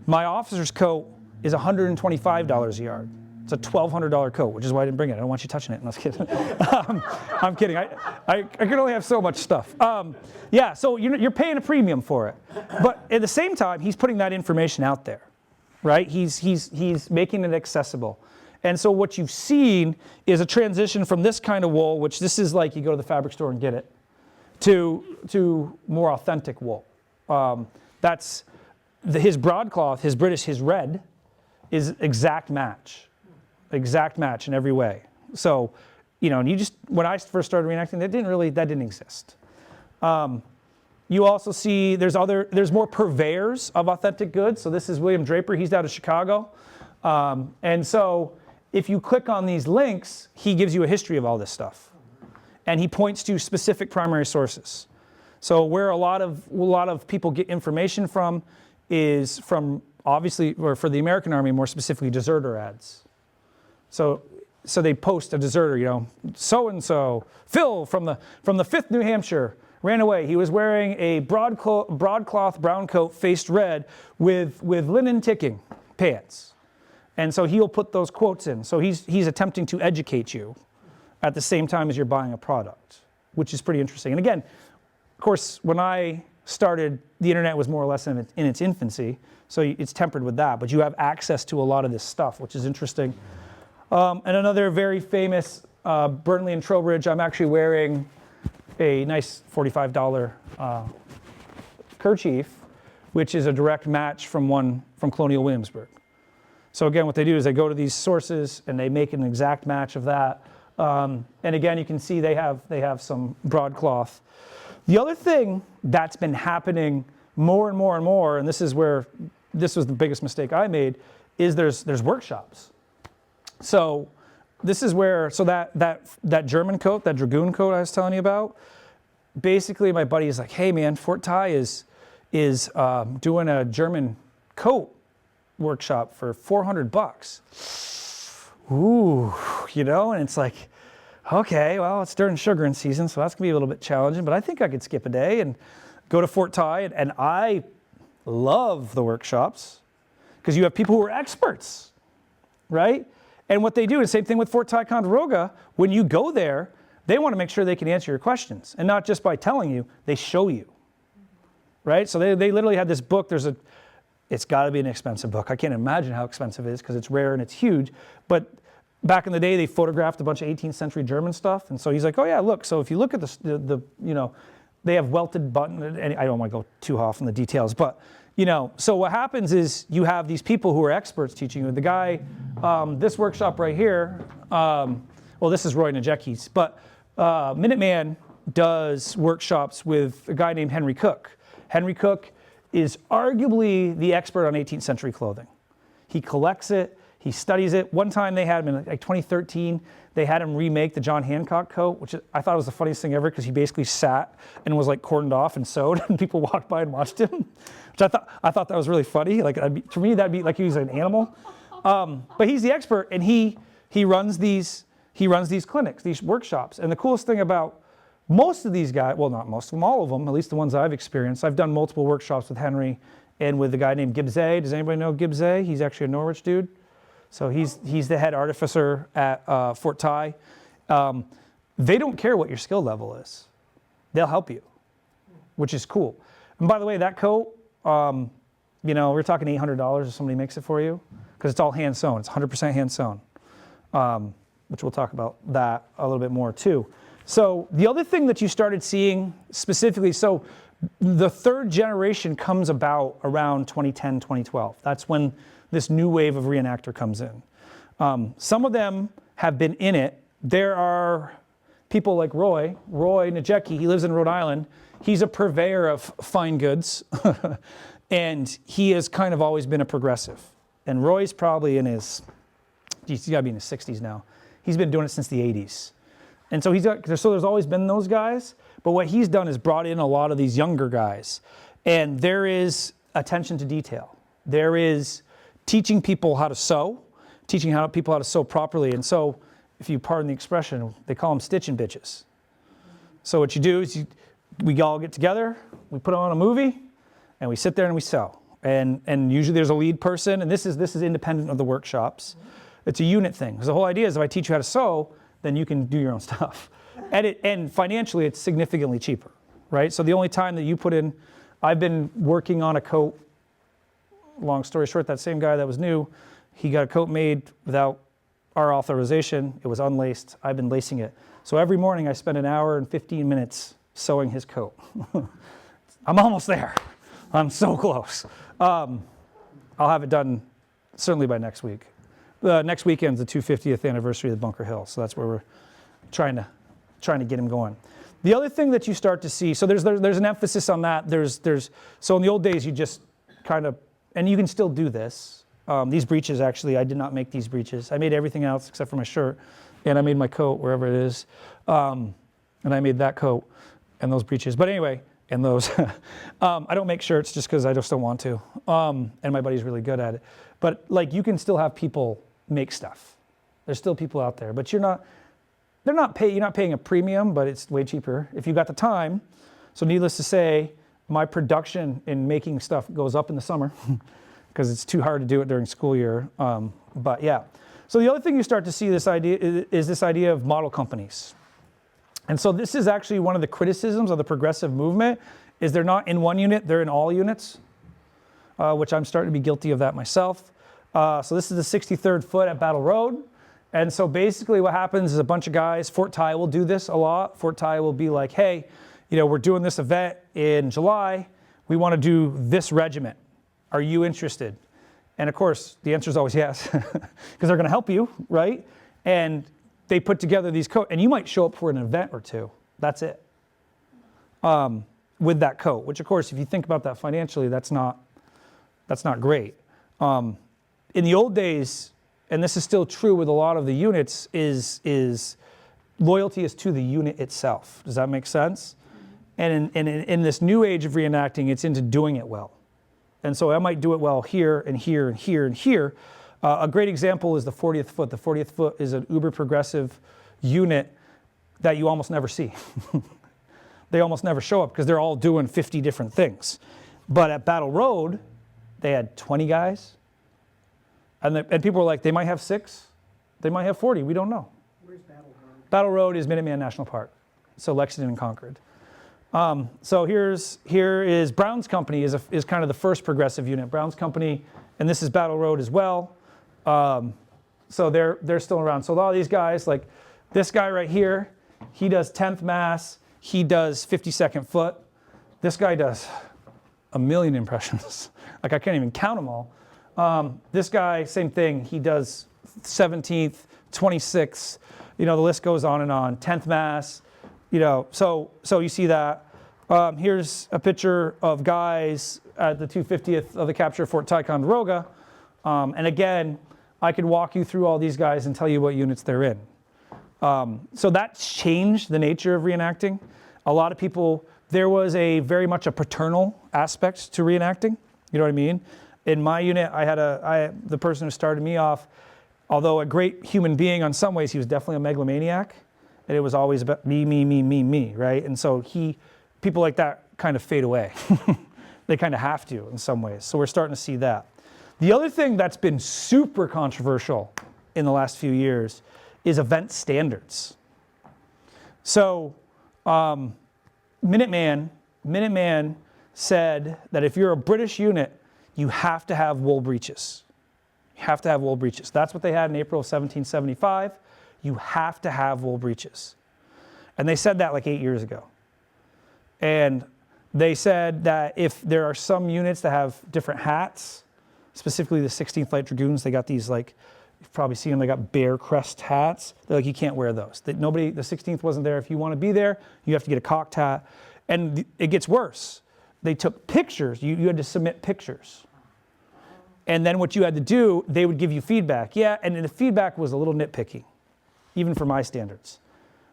My officer's coat is $125 a yard. It's a $1,200 coat, which is why I didn't bring it. I don't want you touching it. No, I was kidding. I'm kidding. I can only have so much stuff. Yeah, so you're paying a premium for it. But at the same time, he's putting that information out there, right? He's making it accessible. And so what you've seen is a transition from this kind of wool, which this is like you go to the fabric store and get it, to more authentic wool. That's his broadcloth, his British, his red, is exact match in every way. So, and when I first started reenacting, that didn't exist. You also see there's more purveyors of authentic goods. So this is William Draper. He's out of Chicago. And so if you click on these links, he gives you a history of all this stuff. And he points to specific primary sources. So where a lot of people get information from is from, obviously, or for the American Army, more specifically, deserter ads. So they post a deserter, so-and-so, Phil from the 5th New Hampshire ran away. He was wearing a broadcloth brown coat faced red with linen ticking pants. And so he'll put those quotes in. So he's attempting to educate you at the same time as you're buying a product, which is pretty interesting. And again, of course, when I started, the internet was more or less in its infancy, so it's tempered with that. But you have access to a lot of this stuff, which is interesting. And another very famous Burnley and Trowbridge, I'm actually wearing a nice $45 kerchief, which is a direct match from Colonial Williamsburg. So again, what they do is they go to these sources and they make an exact match of that. And again, you can see they have some broadcloth. The other thing that's been happening more and more and more, and this was the biggest mistake I made, is there's workshops. So this is where, that German coat, that dragoon coat I was telling you about, basically my buddy is like, hey man, Fort Ty is doing a German coat workshop for $400. Ooh, and it's like, okay, well, it's during sugaring season, so that's gonna be a little bit challenging, but I think I could skip a day and go to Fort Ty, and I love the workshops because you have people who are experts, right? And what they do is the same thing with Fort Ticonderoga. When you go there, they want to make sure they can answer your questions, and not just by telling you, they show you, right? So they literally had this book. It's got to be an expensive book. I can't imagine how expensive it is because it's rare and it's huge. But back in the day, they photographed a bunch of 18th century German stuff, and so he's like, oh yeah, look. So if you look at they have welted button, and I don't want to go too off in the details, but so what happens is you have these people who are experts teaching you. The guy, this workshop right here, well, this is Roy Najecki's, but Minuteman does workshops with a guy named Henry Cook. Henry Cook is arguably the expert on 18th century clothing. He collects it, he studies it. One time they had him in like 2013, they had him remake the John Hancock coat, which I thought was the funniest thing ever because he basically sat and was like cordoned off and sewed, and people walked by and watched him, which I thought that was really funny. Like to me, that'd be like he was an animal. But he's the expert, and he runs these clinics, these workshops. And the coolest thing about most of these guys, well, not most of them, all of them, at least the ones I've experienced, I've done multiple workshops with Henry and with the guy named Gibbs-A. Does anybody know Gibbs-A? He's actually a Norwich dude. So he's the head artificer at Fort Ty. They don't care what your skill level is. They'll help you, which is cool. And by the way, that coat, we're talking $800 if somebody makes it for you, because it's all hand sewn. It's 100% hand sewn, which we'll talk about that a little bit more too. So the other thing that you started seeing specifically, so the third generation comes about around 2010, 2012. That's when this new wave of reenactor comes in. Some of them have been in it. There are people like Roy Najecki. He lives in Rhode Island. He's a purveyor of fine goods, and he has kind of always been a progressive. And Roy's probably in his, he's got to be in his 60s now. He's been doing it since the 80s. And so there's always been those guys, but what he's done is brought in a lot of these younger guys. And there is attention to detail. There is teaching people how to sew, teaching people how to sew properly. And so, if you pardon the expression, they call them stitching bitches. So what you do is we all get together, we put on a movie, and we sit there and we sew. And usually there's a lead person, and this is independent of the workshops. It's a unit thing. Because the whole idea is if I teach you how to sew, then you can do your own stuff. And financially, it's significantly cheaper, right? So the only time that you put in, I've been working on a coat, long story short, that same guy that was new, he got a coat made without our authorization. It was unlaced. I've been lacing it. So every morning I spend an hour and 15 minutes sewing his coat. I'm almost there. I'm so close. I'll have it done certainly by next week. Next weekend's the 250th anniversary of the Bunker Hill, so that's where we're trying to get him going. The other thing that you start to see, so there's an emphasis on that. So in the old days you just kind of, and you can still do this. These breeches, actually, I did not make these breeches. I made everything else except for my shirt, and I made my coat wherever it is, and I made that coat and those breeches. But anyway, and those. I don't make shirts just because I just don't want to, and my buddy's really good at it. But like, you can still have people make stuff. There's still people out there, but you're not paying a premium, but it's way cheaper if you got the time. So needless to say, my production in making stuff goes up in the summer. Because it's too hard to do it during school year. But yeah. So the other thing you start to see is this idea of model companies. And so this is actually one of the criticisms of the progressive movement, is they're not in one unit, they're in all units, which I'm starting to be guilty of that myself. So this is the 63rd Foot at Battle Road. And so basically what happens is a bunch of guys, Fort Ty will do this a lot. Fort Ty will be like, hey, we're doing this event in July. We want to do this regiment. Are you interested? And of course, the answer is always yes, because they're going to help you, right? And they put together these coats, and you might show up for an event or two. That's it. With that coat, which of course, if you think about that financially, that's not great. In the old days, and this is still true with a lot of the units, is loyalty is to the unit itself. Does that make sense? And in this new age of reenacting, it's into doing it well. And so I might do it well here and here and here and here. A great example is the 40th Foot. The 40th Foot is an uber progressive unit that you almost never see. They almost never show up because they're all doing 50 different things. But at Battle Road, they had 20 guys. And people were like, they might have 6, they might have 40, we don't know. Where's Battle Road? Battle Road is Minuteman National Park. So Lexington and Concord. So here is Brown's Company is kind of the first progressive unit. Brown's Company, and this is Battle Road as well. So they're still around. So a lot of these guys, like this guy right here, he does 10th Mass. He does 52nd Foot. This guy does a million impressions. Like I can't even count them all. This guy, same thing. He does 17th, 26th. The list goes on and on. 10th Mass. So you see that. Here's a picture of guys at the 250th of the capture of Fort Ticonderoga. And again, I could walk you through all these guys and tell you what units they're in. So that's changed the nature of reenacting. A lot of people, there was very much a paternal aspect to reenacting. You know what I mean? In my unit, the person who started me off, although a great human being on some ways, he was definitely a megalomaniac. And it was always about me, right? And so people like that kind of fade away. They kind of have to in some ways. So we're starting to see that. The other thing that's been super controversial in the last few years is event standards. So Minuteman said that if you're a British unit, you have to have wool breeches. You have to have wool breeches. That's what they had in April of 1775. You have to have wool breeches. And they said that like 8 years ago. And they said that if there are some units that have different hats, specifically the 16th Light Dragoons, they got these like You've probably seen them. They got bear crest hats. They're like, you can't wear those. The 16th wasn't there. If you want to be there, you have to get a cocked hat. And it gets worse. They took pictures. You had to submit pictures. And then what you had to do, they would give you feedback. Yeah, and the feedback was a little nitpicky, even for my standards.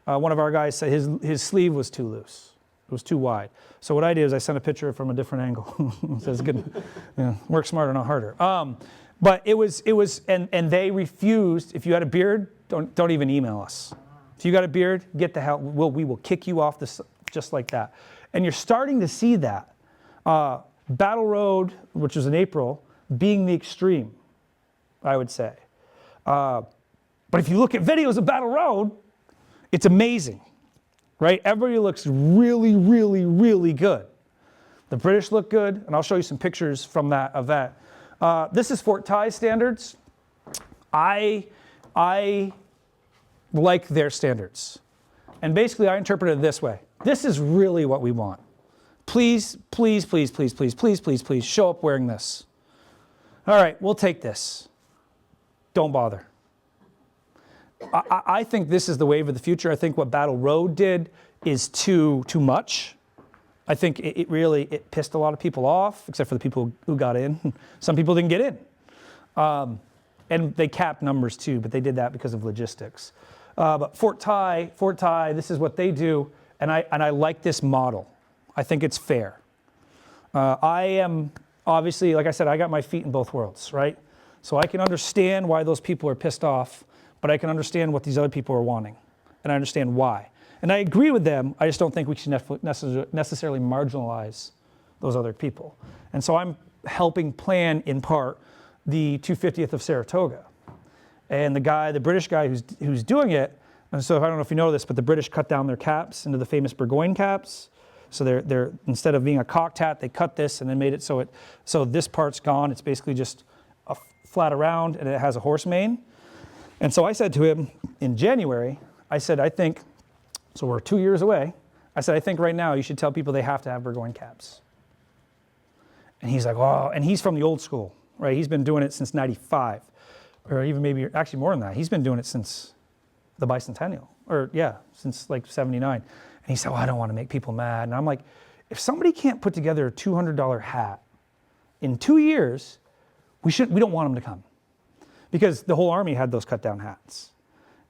One of our guys said his sleeve was too loose. It was too wide. So what I did is I sent a picture from a different angle. Says good, work smarter, not harder. But it was, and they refused. If you had a beard, don't even email us. If you got a beard, get the hell. We will kick you off this just like that. And you're starting to see that. Battle Road, which was in April, being the extreme, I would say. But if you look at videos of Battle Road, it's amazing, right? Everybody looks really, really, really good. The British look good, and I'll show you some pictures from that event. This is Fort Tye standards. I like their standards. And basically, I interpret it this way. This is really what we want. Please, please, please, please, please, please, please, please, show up wearing this. All right, we'll take this. Don't bother. I think this is the wave of the future. I think what Battle Road did is too much. I think it really pissed a lot of people off, except for the people who got in. Some people didn't get in. And they capped numbers too, but they did that because of logistics. But Fort Tye, this is what they do, and I like this model. I think it's fair. I am, obviously, like I said, I got my feet in both worlds, right? So I can understand why those people are pissed off, but I can understand what these other people are wanting, and I understand why. And I agree with them, I just don't think we should necessarily marginalize those other people. And so I'm helping plan, in part, the 250th of Saratoga. And the British guy who's doing it, and so I don't know if you know this, but the British cut down their caps into the famous Burgoyne caps. So they're instead of being a cocked hat, they cut this and then made it so this part's gone. It's basically just a flat around, and it has a horse mane. And so I said to him in January, I said, I think, so we're 2 years away. I said, I think right now you should tell people they have to have Burgoyne caps. And he's like, oh, and he's from the old school, right? He's been doing it since 95, or even maybe actually more than that. He's been doing it since the bicentennial, or yeah, since like 79. And he said, well, I don't want to make people mad. And I'm like, if somebody can't put together a $200 hat in 2 years, we don't want them to come. Because the whole army had those cut down hats.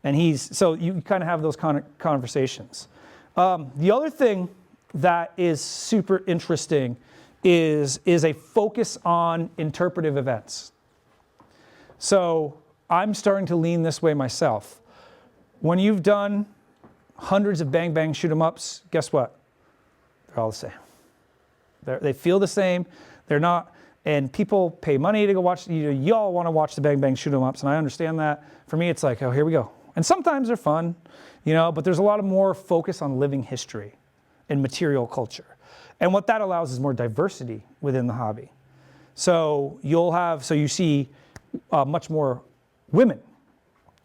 And so you kind of have those conversations. The other thing that is super interesting is a focus on interpretive events. So I'm starting to lean this way myself. When you've done hundreds of bang bang shoot 'em ups, guess what? They're all the same. They feel the same. They're not, and people pay money to go watch. Y'all want to watch the bang bang shoot 'em ups, and I understand that. For me, it's like, oh, here we go. And sometimes they're fun, but there's a lot of more focus on living history and material culture. And what that allows is more diversity within the hobby. So you see much more women.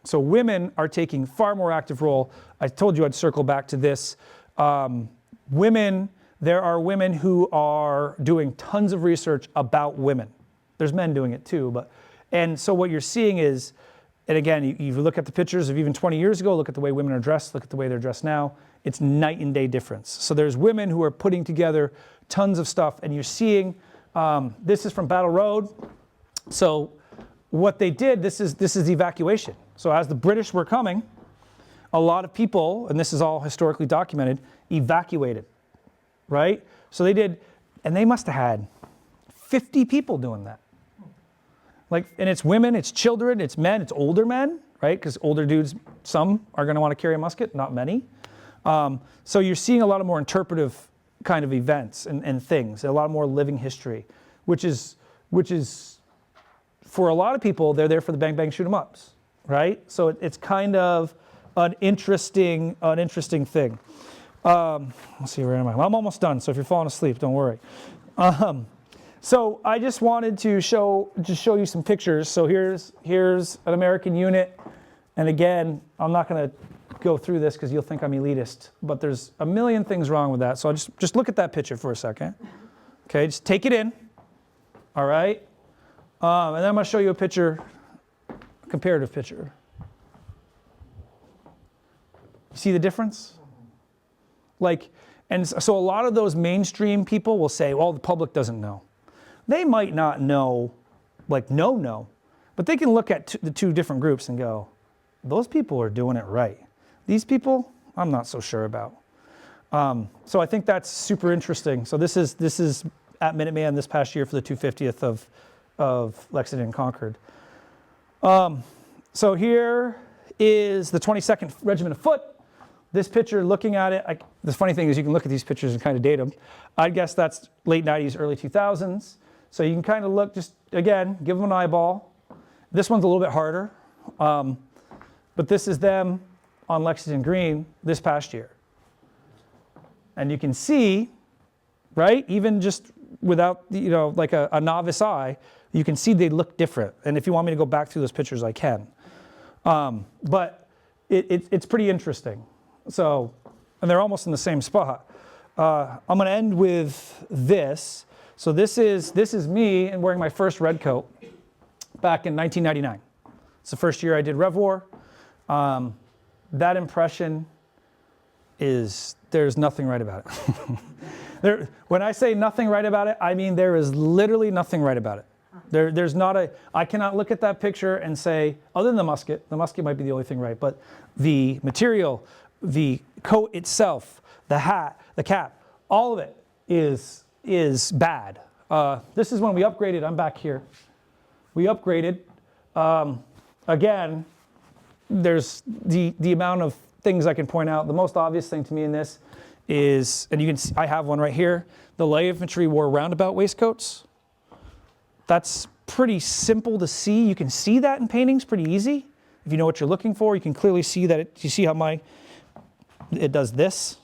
So women are taking far more active role. I told you I'd circle back to this. There are women who are doing tons of research about women. There's men doing it too, and so what you're seeing is, and again, you look at the pictures of even 20 years ago, look at the way women are dressed, look at the way they're dressed now, it's night and day difference. So there's women who are putting together tons of stuff, and you're seeing, this is from Battle Road. So what they did, this is evacuation. So as the British were coming, a lot of people, and this is all historically documented, evacuated, right? So they did, and they must have had 50 people doing that. And it's women, it's children, it's men, it's older men, right? Because older dudes, some are going to want to carry a musket, not many. So you're seeing a lot of more interpretive kind of events and things, a lot more living history, which is for a lot of people, they're there for the bang bang shoot 'em ups, right? So it's kind of an interesting thing. Let's see, where am I? Well, I'm almost done. So if you're falling asleep, don't worry. So I just wanted to show you some pictures. So here's an American unit, and again, I'm not going to go through this because you'll think I'm elitist, but there's a million things wrong with that. So I'll just look at that picture for a second. Okay, just take it in. All right, and then I'm going to show you a picture comparative picture. You see the difference? Like, and so a lot of those mainstream people will say, well, the public doesn't know. They might not know, like no, but they can look at the two different groups and go, those people are doing it right. These people, I'm not so sure about. So I think that's super interesting. So this is at Minuteman this past year for the 250th of Lexington and Concord. So here is the 22nd Regiment of Foot. This picture, looking at it, the funny thing is you can look at these pictures and kind of date them. I'd guess that's late 90s, early 2000s. So you can kind of look, just again, give them an eyeball. This one's a little bit harder. But this is them on Lexington Green this past year. And you can see, right, even just without, like a novice eye, you can see they look different. And if you want me to go back through those pictures, I can. But it's pretty interesting. So, and they're almost in the same spot. I'm going to end with this. So this is me and wearing my first red coat back in 1999. It's the first year I did Rev War. That impression is, there's nothing right about it. When I say nothing right about it, I mean there is literally nothing right about it. There's not I cannot look at that picture and say, other than the musket might be the only thing right, but the material, the coat itself, the hat, the cap, all of it is bad. This is when we upgraded. I'm back here. We upgraded. Again, there's the amount of things I can point out. The most obvious thing to me in this is, and you can see, I have one right here, the light infantry wore roundabout waistcoats. That's pretty simple to see. You can see that in paintings pretty easy. If you know what you're looking for, you can clearly see that. You see how it does this,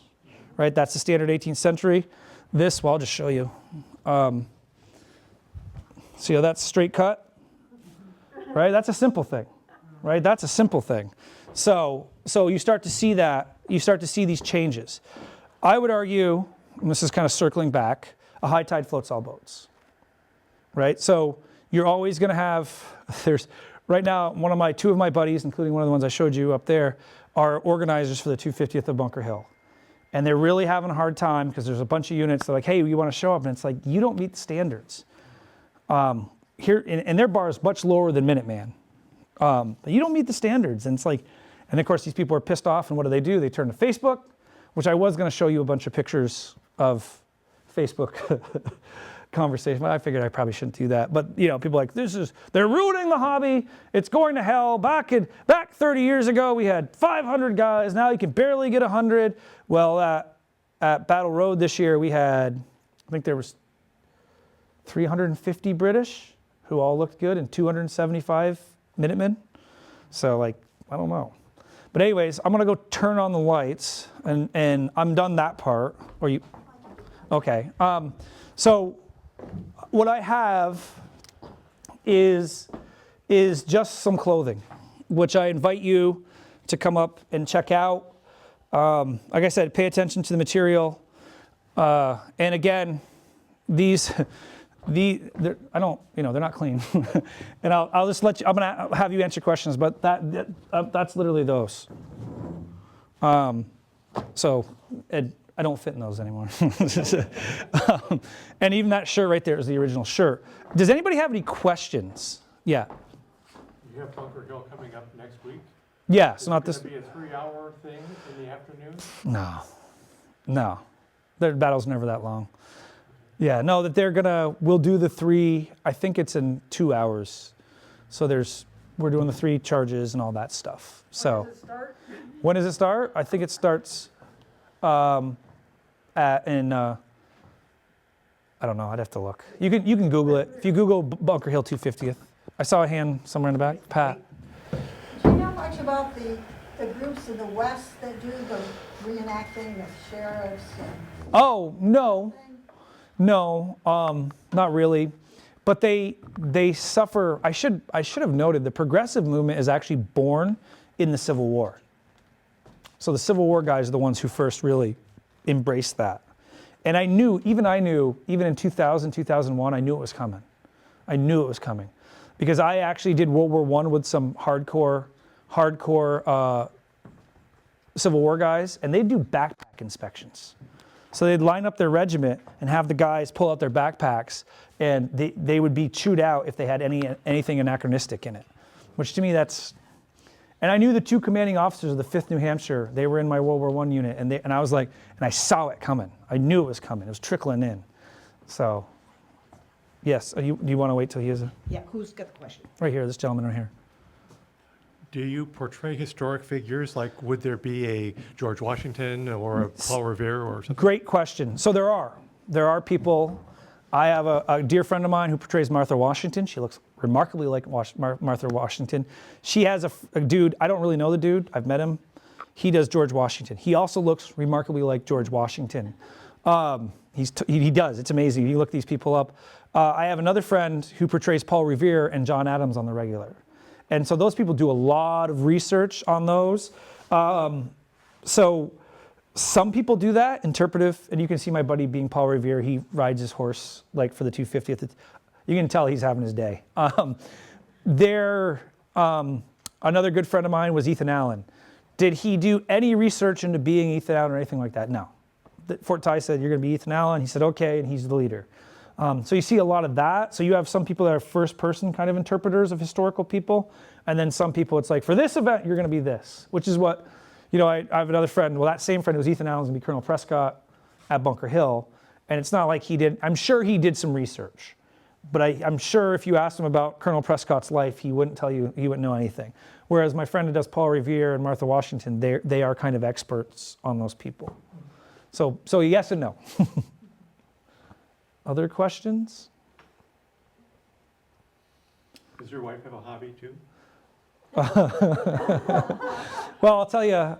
right? That's the standard 18th century. This, well, I'll just show you. See how that's straight cut, right? That's a simple thing, right? That's a simple thing. So you start to see that, you start to see these changes. I would argue, and this is kind of circling back, a high tide floats all boats, right? So you're always going to have, right now, two of my buddies, including one of the ones I showed you up there, are organizers for the 250th of Bunker Hill. And they're really having a hard time because there's a bunch of units. They're like, hey, you want to show up? And it's like, you don't meet the standards. Here, and their bar is much lower than Minuteman. But you don't meet the standards. And it's like, and of course, these people are pissed off. And what do? They turn to Facebook, which I was going to show you a bunch of pictures of Facebook conversation. But I figured I probably shouldn't do that. But people are like, they're ruining the hobby. It's going to hell. Back 30 years ago, we had 500 guys. Now you can barely get 100. Well, at Battle Road this year, we had, I think there was 350 British who all looked good and 275 Minutemen. So I don't know. But anyways, I'm going to go turn on the lights and I'm done that part. Or you? Okay. So what I have is just some clothing, which I invite you to come up and check out. Like I said, pay attention to the material. And again, they're not clean. And I'll just let you, I'm going to have you answer questions, but that's literally those. And I don't fit in those anymore. And even that shirt right there is the original shirt. Does anybody have any questions? Yeah. You have Bunker Hill coming up next week? Yeah, so not this. Is it going to be a 3-hour thing in the afternoon? No. Their battle's never that long. Yeah, no, that we'll do the 3, I think it's in 2 hours. So we're doing the 3 charges and all that stuff. So When does it start? When does it start? I think it starts I don't know, I'd have to look. You can Google it. If you Google Bunker Hill 250th. I saw a hand somewhere in the back. Pat. Do you know much about the groups in the West that do the reenacting of sheriffs? Oh, no, not really. But they suffer. I should have noted the progressive movement is actually born in the Civil War. So the Civil War guys are the ones who first really embraced that. And I knew, even in 2000, 2001, I knew it was coming. because I actually did World War I with some hardcore Civil War guys, and they'd do backpack inspections. So they'd line up their regiment and have the guys pull out their backpacks, and they would be chewed out if they had anything anachronistic in it, which to me that's. And I knew the 2 commanding officers of the 5th New Hampshire. They were in my World War I unit, and I was like, and I saw it coming. I knew it was coming. It was trickling in. So, yes. Do you want to wait till he is Yeah, who's got the question? right here? This gentleman right here. Do you portray historic figures? Like, would there be a George Washington or a Paul Revere or something? Great question. So there are people. I have a dear friend of mine who portrays Martha Washington. She looks remarkably like Martha Washington. She has a dude, I don't really know the dude. I've met him. He does George Washington. He also looks remarkably like George Washington. He does. It's amazing. You look these people up. I have another friend who portrays Paul Revere and John Adams on the regular. And so those people do a lot of research on those. So some people do that, interpretive, and you can see my buddy being Paul Revere. He rides his horse like for the 250th. You can tell he's having his day. Another good friend of mine was Ethan Allen. Did he do any research into being Ethan Allen or anything like that? No. Fort Ty said, you're going to be Ethan Allen. He said, okay, and he's the leader. So you see a lot of that. So you have some people that are first-person kind of interpreters of historical people, and then some people it's like, for this event, you're going to be this, which is what, I have another friend. Well, that same friend was Ethan Allen's going to be Colonel Prescott at Bunker Hill, and it's not like he did. I'm sure he did some research, but I'm sure if you asked him about Colonel Prescott's life, he wouldn't tell you. He wouldn't know anything. Whereas my friend who does Paul Revere and Martha Washington, they are kind of experts on those people. So yes and no. Other questions? Does your wife have a hobby too? Well, I'll tell you,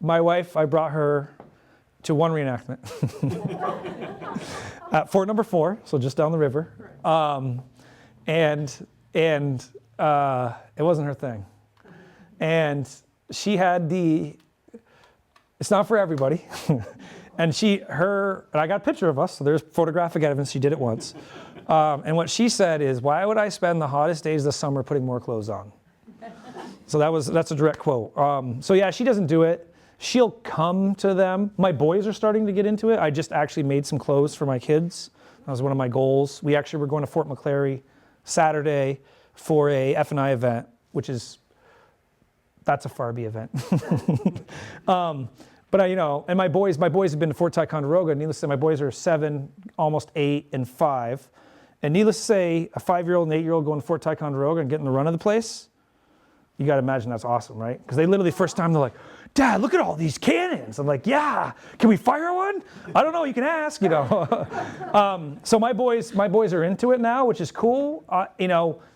my wife, I brought her to one reenactment at Fort Number 4, so just down the river, and it wasn't her thing. And she had it's not for everybody. And I got a picture of us, so there's photographic evidence she did it once. And what she said is, why would I spend the hottest days this summer putting more clothes on? So that's a direct quote. So yeah, she doesn't do it. She'll come to them. My boys are starting to get into it. I just actually made some clothes for my kids. That was one of my goals. We actually were going to Fort McClary Saturday for a F&I event, that's a Farby event. But and my boys have been to Fort Ticonderoga. Needless to say, my boys are 7, almost 8, and 5. And needless to say, a 5-year-old and 8-year-old going to Fort Ticonderoga and getting the run of the place, you got to imagine that's awesome, right? Because they literally, first time, they're like, Dad, look at all these cannons. I'm like, yeah, can we fire one? I don't know, you can ask, So my boys are into it now, which is cool.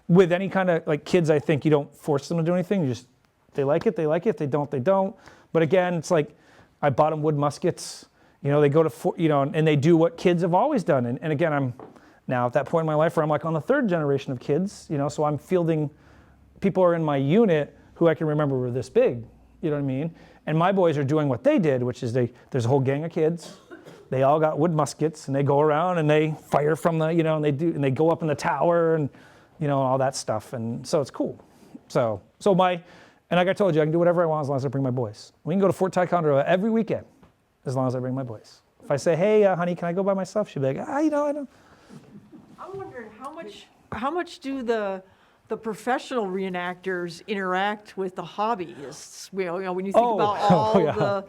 With any kind of like kids, I think you don't force them to do anything. They like it, they like it. If they don't, they don't. But again, it's like, I bought them wood muskets. They go to, and they do what kids have always done. And again, I'm now at that point in my life where I'm like on the 3rd generation of kids, so I'm fielding, people are in my unit who I can remember were this big, you know what I mean? And my boys are doing what they did, which is there's a whole gang of kids. They all got wood muskets and they go around and they fire from the, and they go up in the tower and, all that stuff. And so it's cool. And like I told you, I can do whatever I want as long as I bring my boys. We can go to Fort Ticonderoga every weekend as long as I bring my boys. If I say, hey, honey, can I go by myself? She'll be like, I don't. I'm wondering how much do the professional reenactors interact with the hobbyists? When you think about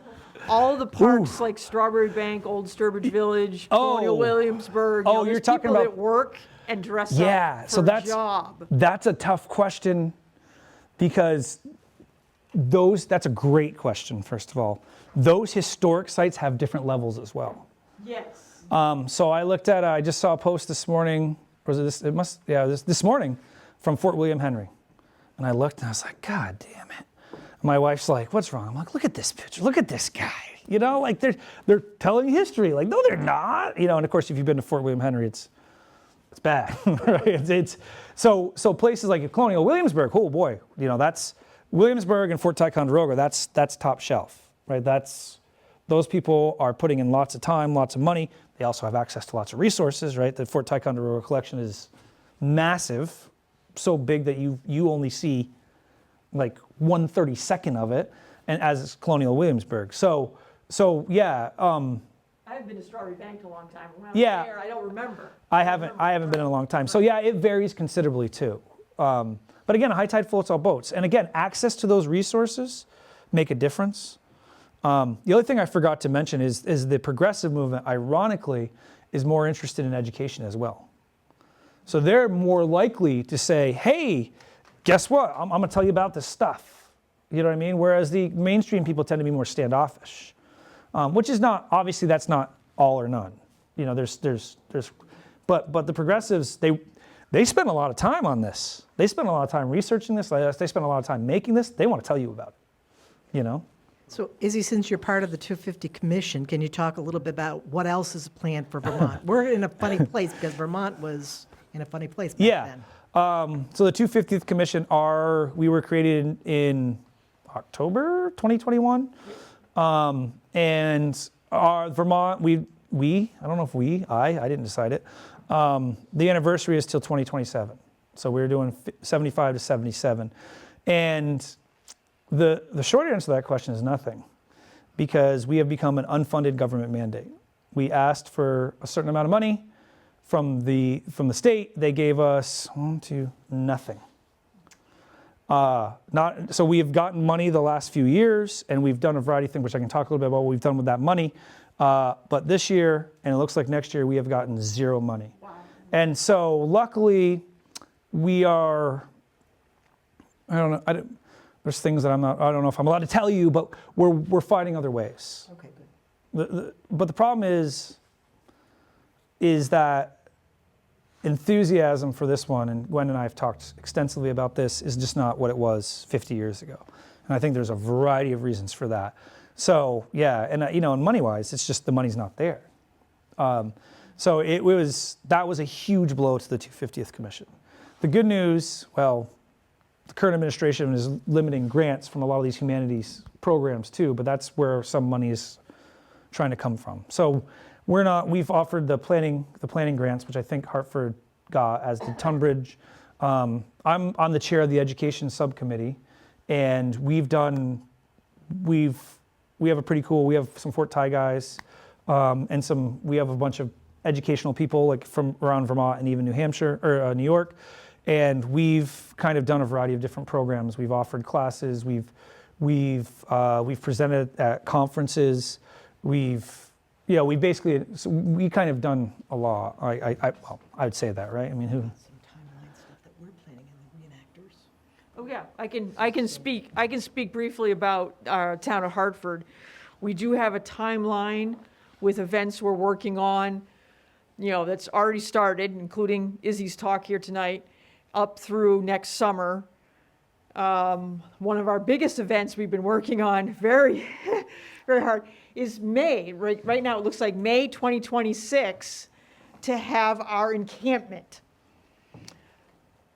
all the parks like Strawberry Bank, Old Sturbridge Village, Colonial Williamsburg. You're talking people about that work and dress up for a job. That's a tough question because that's a great question, first of all. Those historic sites have different levels as well. Yes. So I looked at, I just saw a post this morning, or was it this morning from Fort William Henry. And I looked and I was like, God damn it. And my wife's like, what's wrong? I'm like, look at this picture. Look at this guy. Like they're telling history. Like, no, they're not. And of course, if you've been to Fort William Henry, it's bad, right? So places like Colonial Williamsburg, oh boy, that's Williamsburg and Fort Ticonderoga, that's top shelf, right? Those people are putting in lots of time, lots of money. They also have access to lots of resources, right? The Fort Ticonderoga collection is massive. so big that you only see like 1/32 of it, and as is Colonial Williamsburg. So yeah. I haven't been to Strawberry Bank in a long time. When I was Yeah. there, I don't remember. I haven't been in a long time. So yeah, it varies considerably too. But again, a high tide floats all boats. And again, access to those resources make a difference. The other thing I forgot to mention is the progressive movement, ironically, is more interested in education as well. So they're more likely to say, hey, guess what? I'm going to tell you about this stuff. You know what I mean? Whereas the mainstream people tend to be more standoffish, which is not, obviously that's not all or none. You know, but the progressives, they spend a lot of time on this. They spend a lot of time researching this. They spend a lot of time making this. They want to tell you about it, you know? So Izzy, since you're part of the 250 Commission, can you talk a little bit about what else is planned for Vermont? We're in a funny place because Vermont was in a funny place back then. So the 250th Commission we were created in October 2021. And our Vermont, I don't know if I didn't decide it. The anniversary is till 2027. So we're doing 75 to 77. And the short answer to that question is nothing, because we have become an unfunded government mandate. We asked for a certain amount of money from the state. They gave us nothing. So we have gotten money the last few years, and we've done a variety of things, which I can talk a little bit about what we've done with that money. But this year, and it looks like next year, we have gotten zero money. Wow. And so luckily, we are, I don't know, there's things that I don't know if I'm allowed to tell you, but we're finding other ways. Okay, good. But the problem is that enthusiasm for this one, and Gwen and I have talked extensively about this, is just not what it was 50 years ago. And I think there's a variety of reasons for that. So yeah, and and money-wise, it's just the money's not there. So that was a huge blow to the 250th Commission. The good news, well, the current administration is limiting grants from a lot of these humanities programs too, but that's where some money is trying to come from. So we've offered the planning grants, which I think Hartford got, as did Tunbridge. I'm on the chair of the education subcommittee, and we have some Fort Ty guys, and we have a bunch of educational people like from around Vermont and even New Hampshire or New York. And we've kind of done a variety of different programs. We've offered classes. We've presented at conferences. We kind of done a lot. I would say that, right? I mean, who? Some timeline stuff that we're planning in the reenactors. Oh yeah, I can speak briefly about our town of Hartford. We do have a timeline with events we're working on, that's already started, including Izzy's talk here tonight, up through next summer. One of our biggest events we've been working on very, very hard is May. Right now it looks like May 2026 to have our encampment.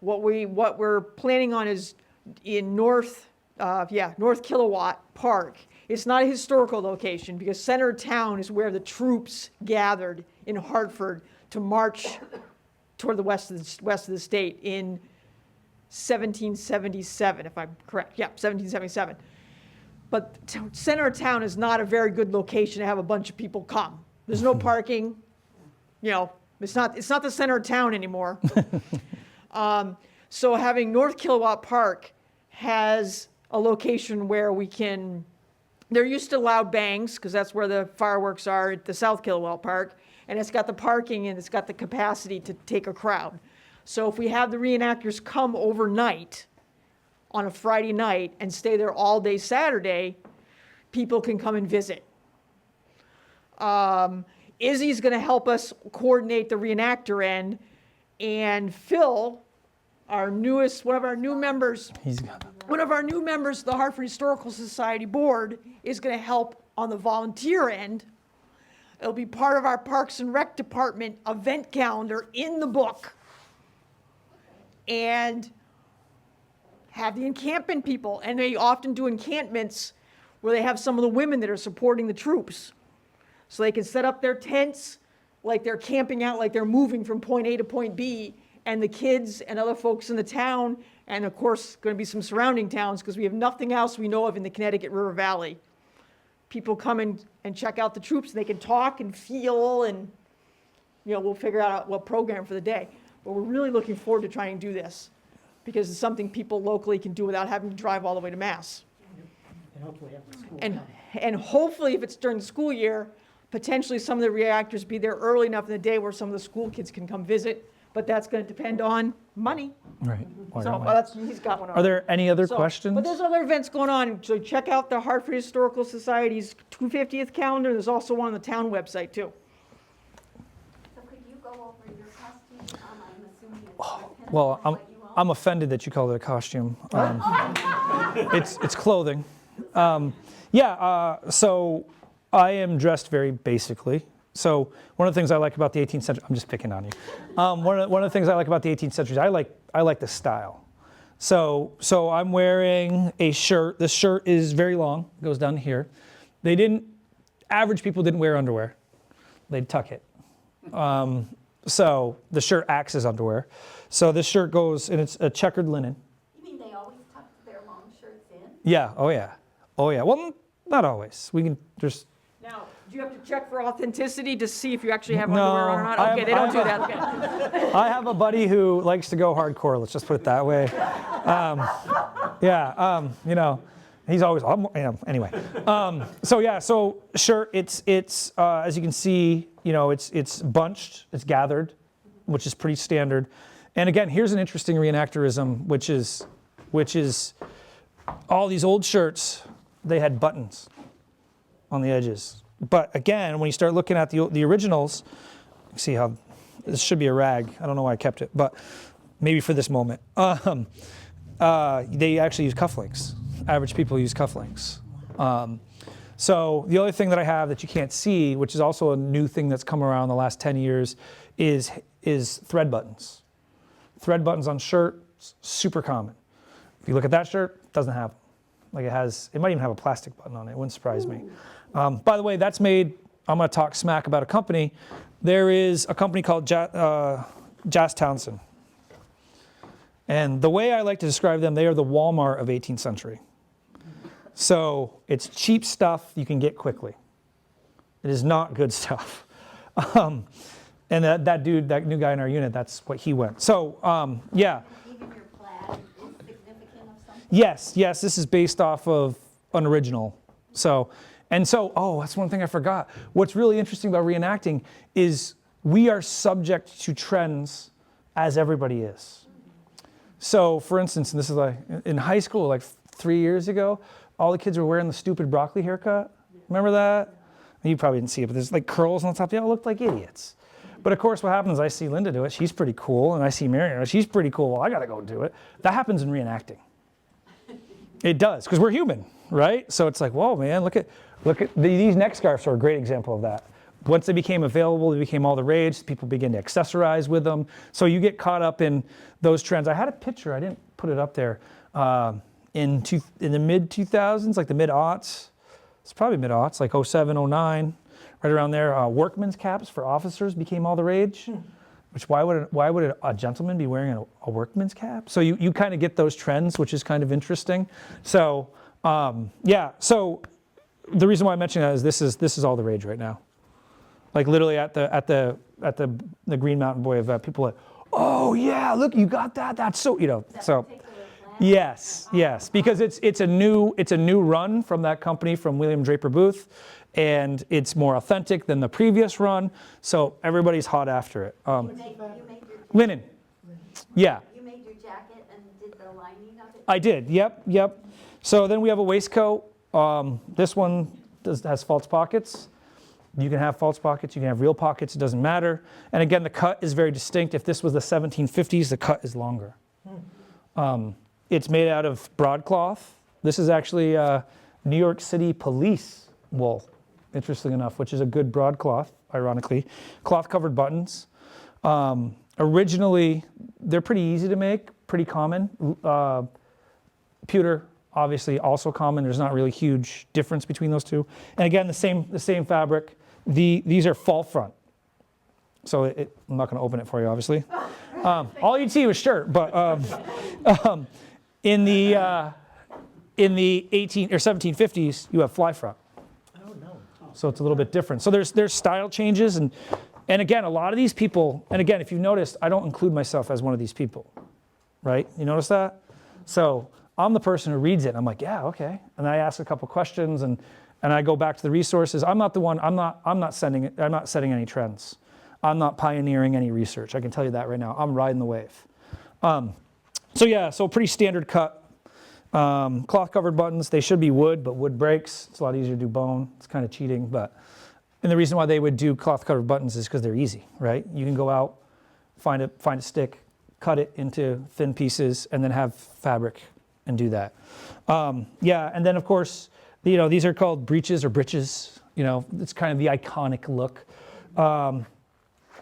What we're planning on is in North Kilowatt Park. It's not a historical location because center of town is where the troops gathered in Hartford to march toward the west of the state in 1777, if I'm correct. Yeah, 1777. But center of town is not a very good location to have a bunch of people come. There's no parking. It's not the center of town anymore. So having North Kilowatt Park has a location where they're used to loud bangs because that's where the fireworks are at the South Kilowatt Park, and it's got the parking and it's got the capacity to take a crowd. So if we have the reenactors come overnight on a Friday night and stay there all day Saturday, people can come and visit. Izzy's going to help us coordinate the reenactor end, and Phil, one of our new members, the Hartford Historical Society board, is going to help on the volunteer end. It'll be part of our Parks and Rec department event calendar in the book, and have the encampment people. And they often do encampments where they have some of the women that are supporting the troops. So they can set up their tents like they're camping out, like they're moving from point A to point B, and the kids and other folks in the town, and of course, going to be some surrounding towns, because we have nothing else we know of in the Connecticut River Valley. People come in and check out the troops, and they can talk and feel, and, we'll figure out what program for the day. But we're really looking forward to trying to do this, because it's something people locally can do without having to drive all the way to Mass. And hopefully have the school. And hopefully, if it's during the school year, potentially some of the reactors be there early enough in the day where some of the school kids can come visit, but that's going to depend on money. Right. So he's got one. Are there any other So, questions? But there's other events going on, so check out the Hartford Historical Society's 250th calendar. There's also one on the town website, too. So could you go over your costume? I'm assuming it's Well, what you own. I'm offended that you call it a costume. It's clothing. So I am dressed very basically. So one of the things I like about the 18th century, I'm just picking on you. One of the things I like about the 18th century is I like the style. So I'm wearing a shirt. This shirt is very long, goes down here. Average people didn't wear underwear. They'd tuck it. So the shirt acts as underwear. So this shirt goes, and it's a checkered linen. You mean they always tuck their long shirts in? Yeah, oh yeah. Well, not always. Now, do you have to check for authenticity to see if you actually have No, underwear on or not? I Okay, have- they don't I do have that. Okay. I have a buddy who likes to go hardcore, let's just put it that way. He's always, anyway. So shirt, it's as you can see, it's bunched, it's gathered, which is pretty standard. And again, here's an interesting reenactorism, which is all these old shirts, they had buttons on the edges. But again, when you start looking at the originals, see how this should be a rag. I don't know why I kept it, but maybe for this moment. They actually use cufflinks. Average people use cufflinks. So the other thing that I have that you can't see, which is also a new thing that's come around the last 10 years, is thread buttons. Thread buttons on shirts, super common. If you look at that shirt, it doesn't have them. It might even have a plastic button on it. It wouldn't surprise me. By the way, that's made, I'm going to talk smack about a company. There is a company called Jas Townsend. And the way I like to describe them, they are the Walmart of 18th century. So it's cheap stuff you can get quickly. It is not good stuff. And that dude, that new guy in our unit, that's what he went. So, yeah. Even your plaid is significant of something? Yes, this is based off of an original. So, that's one thing I forgot. What's really interesting about reenacting is we are subject to trends as everybody is. So, for instance, and this is like in high school, like 3 years ago, all the kids were wearing the stupid broccoli haircut. Remember that? You probably didn't see it, but there's like curls on the top. They all looked like idiots. But of course, what happens is I see Linda do it. She's pretty cool. And I see Mary. She's pretty cool. Well, I got to go do it. That happens in reenacting. It does, because we're human, right? So it's like, whoa, man, look at these neck scarves are a great example of that. Once they became available, they became all the rage. People began to accessorize with them. So you get caught up in those trends. I had a picture. I didn't put it up there. In the mid-2000s, like the mid-aughts. It's probably mid-aughts, like 07, 09, right around there. Workman's caps for officers became all the rage. Which why would a gentleman be wearing a workman's cap? So you kind of get those trends, which is kind of interesting. So So the reason why I mention that is this is all the rage right now. Like literally at the Green Mountain Boy event, people are like, oh yeah, look, you got that. That's so so. Yes, because it's a new run from that company, from William Draper Booth, and it's more authentic than the previous run. So everybody's hot after it. You made your Linen. Yeah. You made your jacket and did the lining of it? I did. Yep. So then we have a waistcoat. This one has false pockets. You can have false pockets. You can have real pockets. It doesn't matter. And again, the cut is very distinct. If this was the 1750s, the cut is longer. It's made out of broadcloth. This is actually New York City police wool, interesting enough, which is a good broadcloth, ironically. Cloth-covered buttons. Originally, they're pretty easy to make, pretty common. Pewter, obviously, also common. There's not really huge difference between those two. And again, the same fabric. These are fall front. So I'm not going to open it for you, obviously. All you'd see was shirt, but in the 18 or 1750s, you have fly frock. Oh, no. So it's a little bit different. So there's style changes, and again, a lot of these people, and again, if you've noticed, I don't include myself as one of these people, right? You notice that? So I'm the person who reads it, and I'm like, yeah, okay. And I ask a couple questions, and I go back to the resources. I'm not the one, I'm not setting any trends. I'm not pioneering any research. I can tell you that right now. I'm riding the wave. So yeah, so pretty standard cut. Cloth covered buttons, they should be wood, but wood breaks. It's a lot easier to do bone. It's kind of cheating, and the reason why they would do cloth covered buttons is because they're easy, right? You can go out, find a stick, cut it into thin pieces, and then have fabric and do that. Yeah, and then of course, these are called breeches or breeches. It's kind of the iconic look.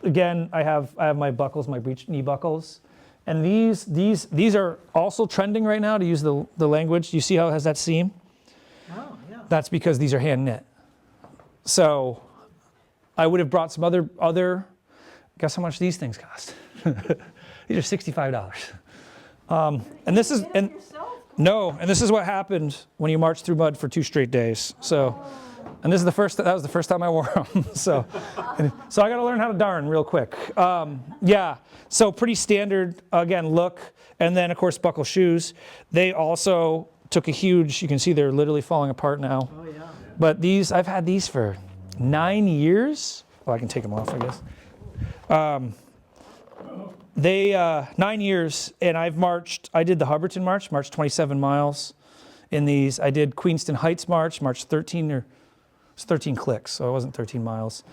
Again, I have my buckles, my breech knee buckles. And these are also trending right now, to use the language. You see how it has that seam? Oh, yeah. That's because these are hand knit. So I would have brought some other, guess how much these things cost? These are $65. And this is, and no, and this is what happened when you march through mud for 2 straight days. So, and that was the first time I wore them. So I got to learn how to darn real quick. Yeah, so pretty standard, again, look. And then, of course, buckle shoes. They also took a huge, you can see they're literally falling apart now. Oh, yeah. But these, I've had these for 9 years. Well, I can take them off, I guess. 9 years, and I did the Hubbardton March, marched 27 miles in these. I did Queenston Heights March, marched 13 clicks, so it wasn't 13 miles.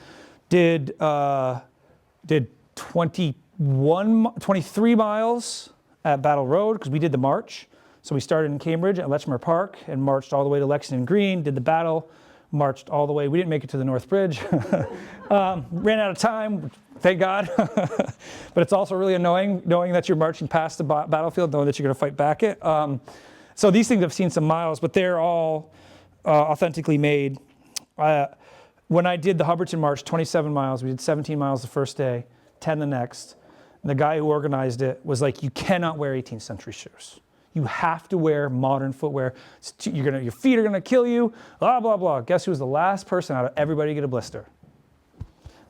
Did 23 miles at Battle Road, because we did the march. So we started in Cambridge at Lechmere Park and marched all the way to Lexington Green, did the battle, marched all the way. We didn't make it to the North Bridge. Ran out of time, thank God. But it's also really annoying knowing that you're marching past the battlefield, knowing that you're going to fight back it. So these things have seen some miles, but they're all authentically made. When I did the Hubbardton March, 27 miles, we did 17 miles the first day, 10 the next. And the guy who organized it was like, you cannot wear 18th century shoes. You have to wear modern footwear. Your feet are gonna kill you, blah, blah, blah. Guess who's the last person out of everybody to get a blister?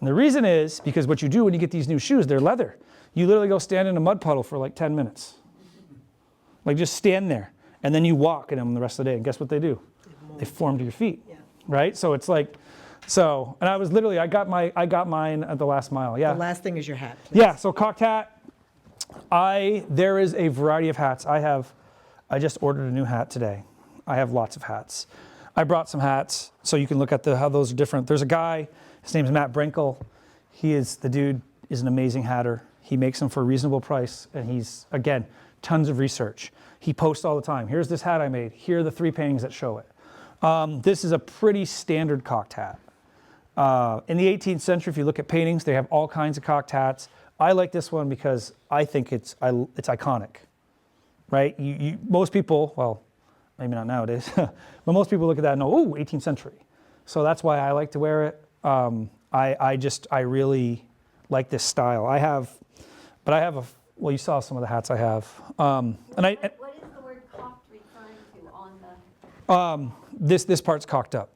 And the reason is because what you do when you get these new shoes, they're leather. You literally go stand in a mud puddle for like 10 minutes. Like just stand there. And then you walk in them the rest of the day. And guess what they do? They form to your feet, right? So it's like, and I was literally, I got mine at the last mile, yeah. The last thing is your hat, please. Yeah, so cocked hat. There is a variety of hats. I just ordered a new hat today. I have lots of hats. I brought some hats so you can look at how those are different. There's a guy, his name's Matt Brinkle. The dude is an amazing hatter. He makes them for a reasonable price, and he's, again, tons of research. He posts all the time. Here's this hat I made. Here are the 3 paintings that show it. This is a pretty standard cocked hat. In the 18th century, if you look at paintings, they have all kinds of cocked hats. I like this one because I think it's iconic, right? Most people, well, maybe not nowadays, but most people look at that and know, oh, 18th century. So that's why I like to wear it. I really like this style. Well, you saw some of the hats I have. What is the word cocked referring to on the? This part's cocked up.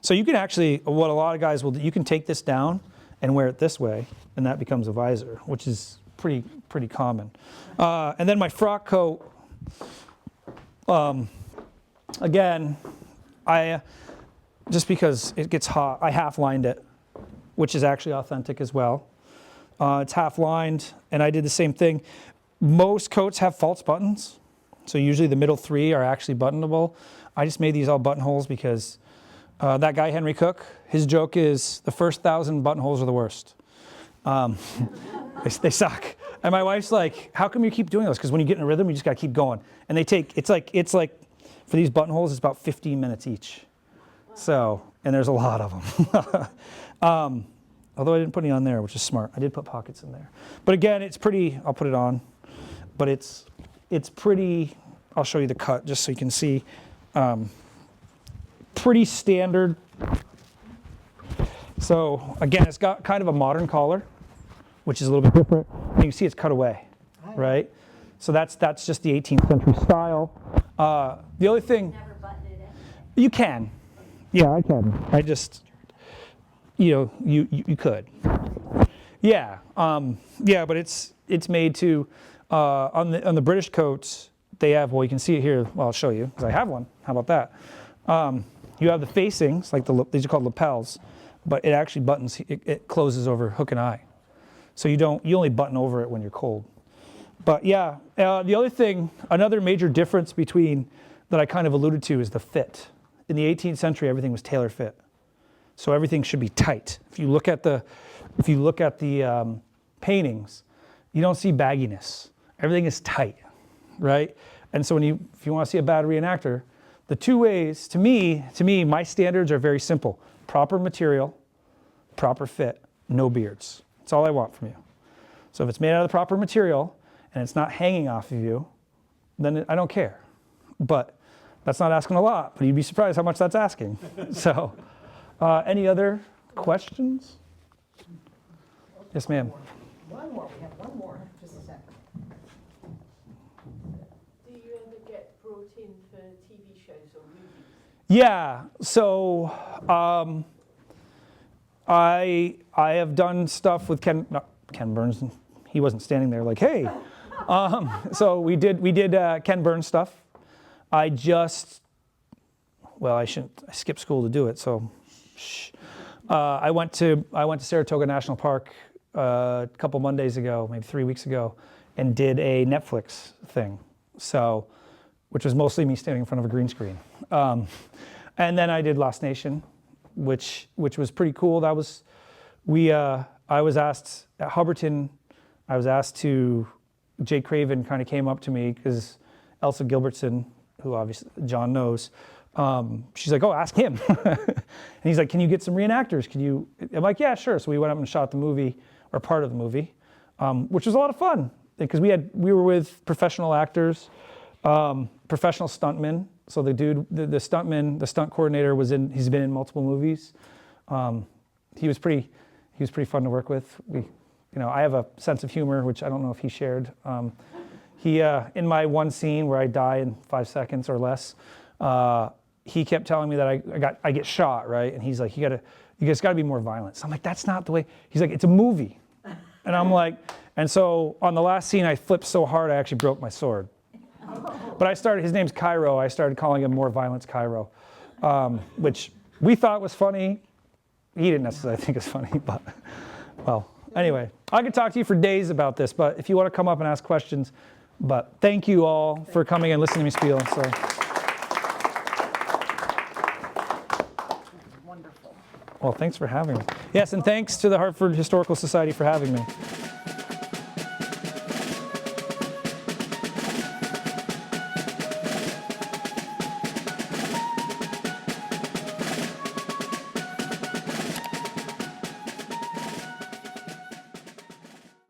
So you can actually, what a lot of guys will do, you can take this down and wear it this way, and that becomes a visor, which is pretty common. And then my frock coat, again, just because it gets hot, I half lined it, which is actually authentic as well. It's half lined, and I did the same thing. Most coats have false buttons, so usually the middle 3 are actually buttonable. I just made these all buttonholes because that guy, Henry Cook, his joke is the first 1,000 buttonholes are the worst. They suck. And my wife's like, how come you keep doing those? Because when you get in a rhythm, you just gotta keep going. And it's like, for these buttonholes, it's about 15 minutes each. So, and there's a lot of them. Although I didn't put any on there, which is smart. I did put pockets in there. But again, it's pretty, I'll put it on. But it's pretty, I'll show you the cut just so you can see. Pretty standard. So again, it's got kind of a modern collar, which is a little bit different. you can see it's cut away, right? So that's just the 18th century style. The other thing, Never button it in. you can. Yeah, I can. I just, you could. Yeah, yeah, but it's made to, on the British coats, they have, well, you can see it here. Well, I'll show you, because I have one. How about that? You have the facings, like these are called lapels, but it actually buttons, it closes over hook and eye. So you only button over it when you're cold. But yeah, the other thing, another major difference between, that I kind of alluded to, is the fit. In the 18th century, everything was tailor fit. So everything should be tight. If you look at the paintings, you don't see bagginess. Everything is tight, right? And so if you want to see a bad reenactor, the two ways, to me, my standards are very simple. Proper material, proper fit, no beards. That's all I want from you. So if it's made out of the proper material and it's not hanging off of you, then I don't care. But that's not asking a lot, but you'd be surprised how much that's asking. So, any other questions? Yes, ma'am. One more. We have one more. Just a second. Do you ever get brought in for TV shows or movies? Yeah. So I have done stuff with Ken Burns. He wasn't standing there like, hey. So we did Ken Burns stuff. I skipped school to do it. So, I went to Saratoga National Park a couple Mondays ago, maybe 3 weeks ago, and did a Netflix thing. So, which was mostly me standing in front of a green screen. And then I did Lost Nation, which was pretty cool. That was, I was asked at Hubbardton, Jake Craven kind of came up to me because Elsa Gilbertson, who obviously John knows, she's like, oh, ask him. And he's like, can you get some reenactors? I'm like, yeah, sure. So we went up and shot the movie, or part of the movie, which was a lot of fun because we were with professional actors, professional stuntmen. So the dude, the stuntman, the stunt coordinator he's been in multiple movies. He was pretty fun to work with. I have a sense of humor, which I don't know if he shared. He, in my one scene where I die in 5 seconds or less, he kept telling me that I get shot, right? And he's like, you guys gotta be more violent. So I'm like, that's not the way. He's like, it's a movie. And I'm like, and so on the last scene, I flipped so hard, I actually broke my sword. But his name's Cairo. I started calling him More Violence Cairo, which we thought was funny. He didn't necessarily think it's funny, but, well, anyway. I could talk to you for days about this, but if you want to come up and ask questions, but thank you all for coming and listening to me spiel. So. Wonderful. Well, thanks for having me. Yes, and thanks to the Hartford Historical Society for having me.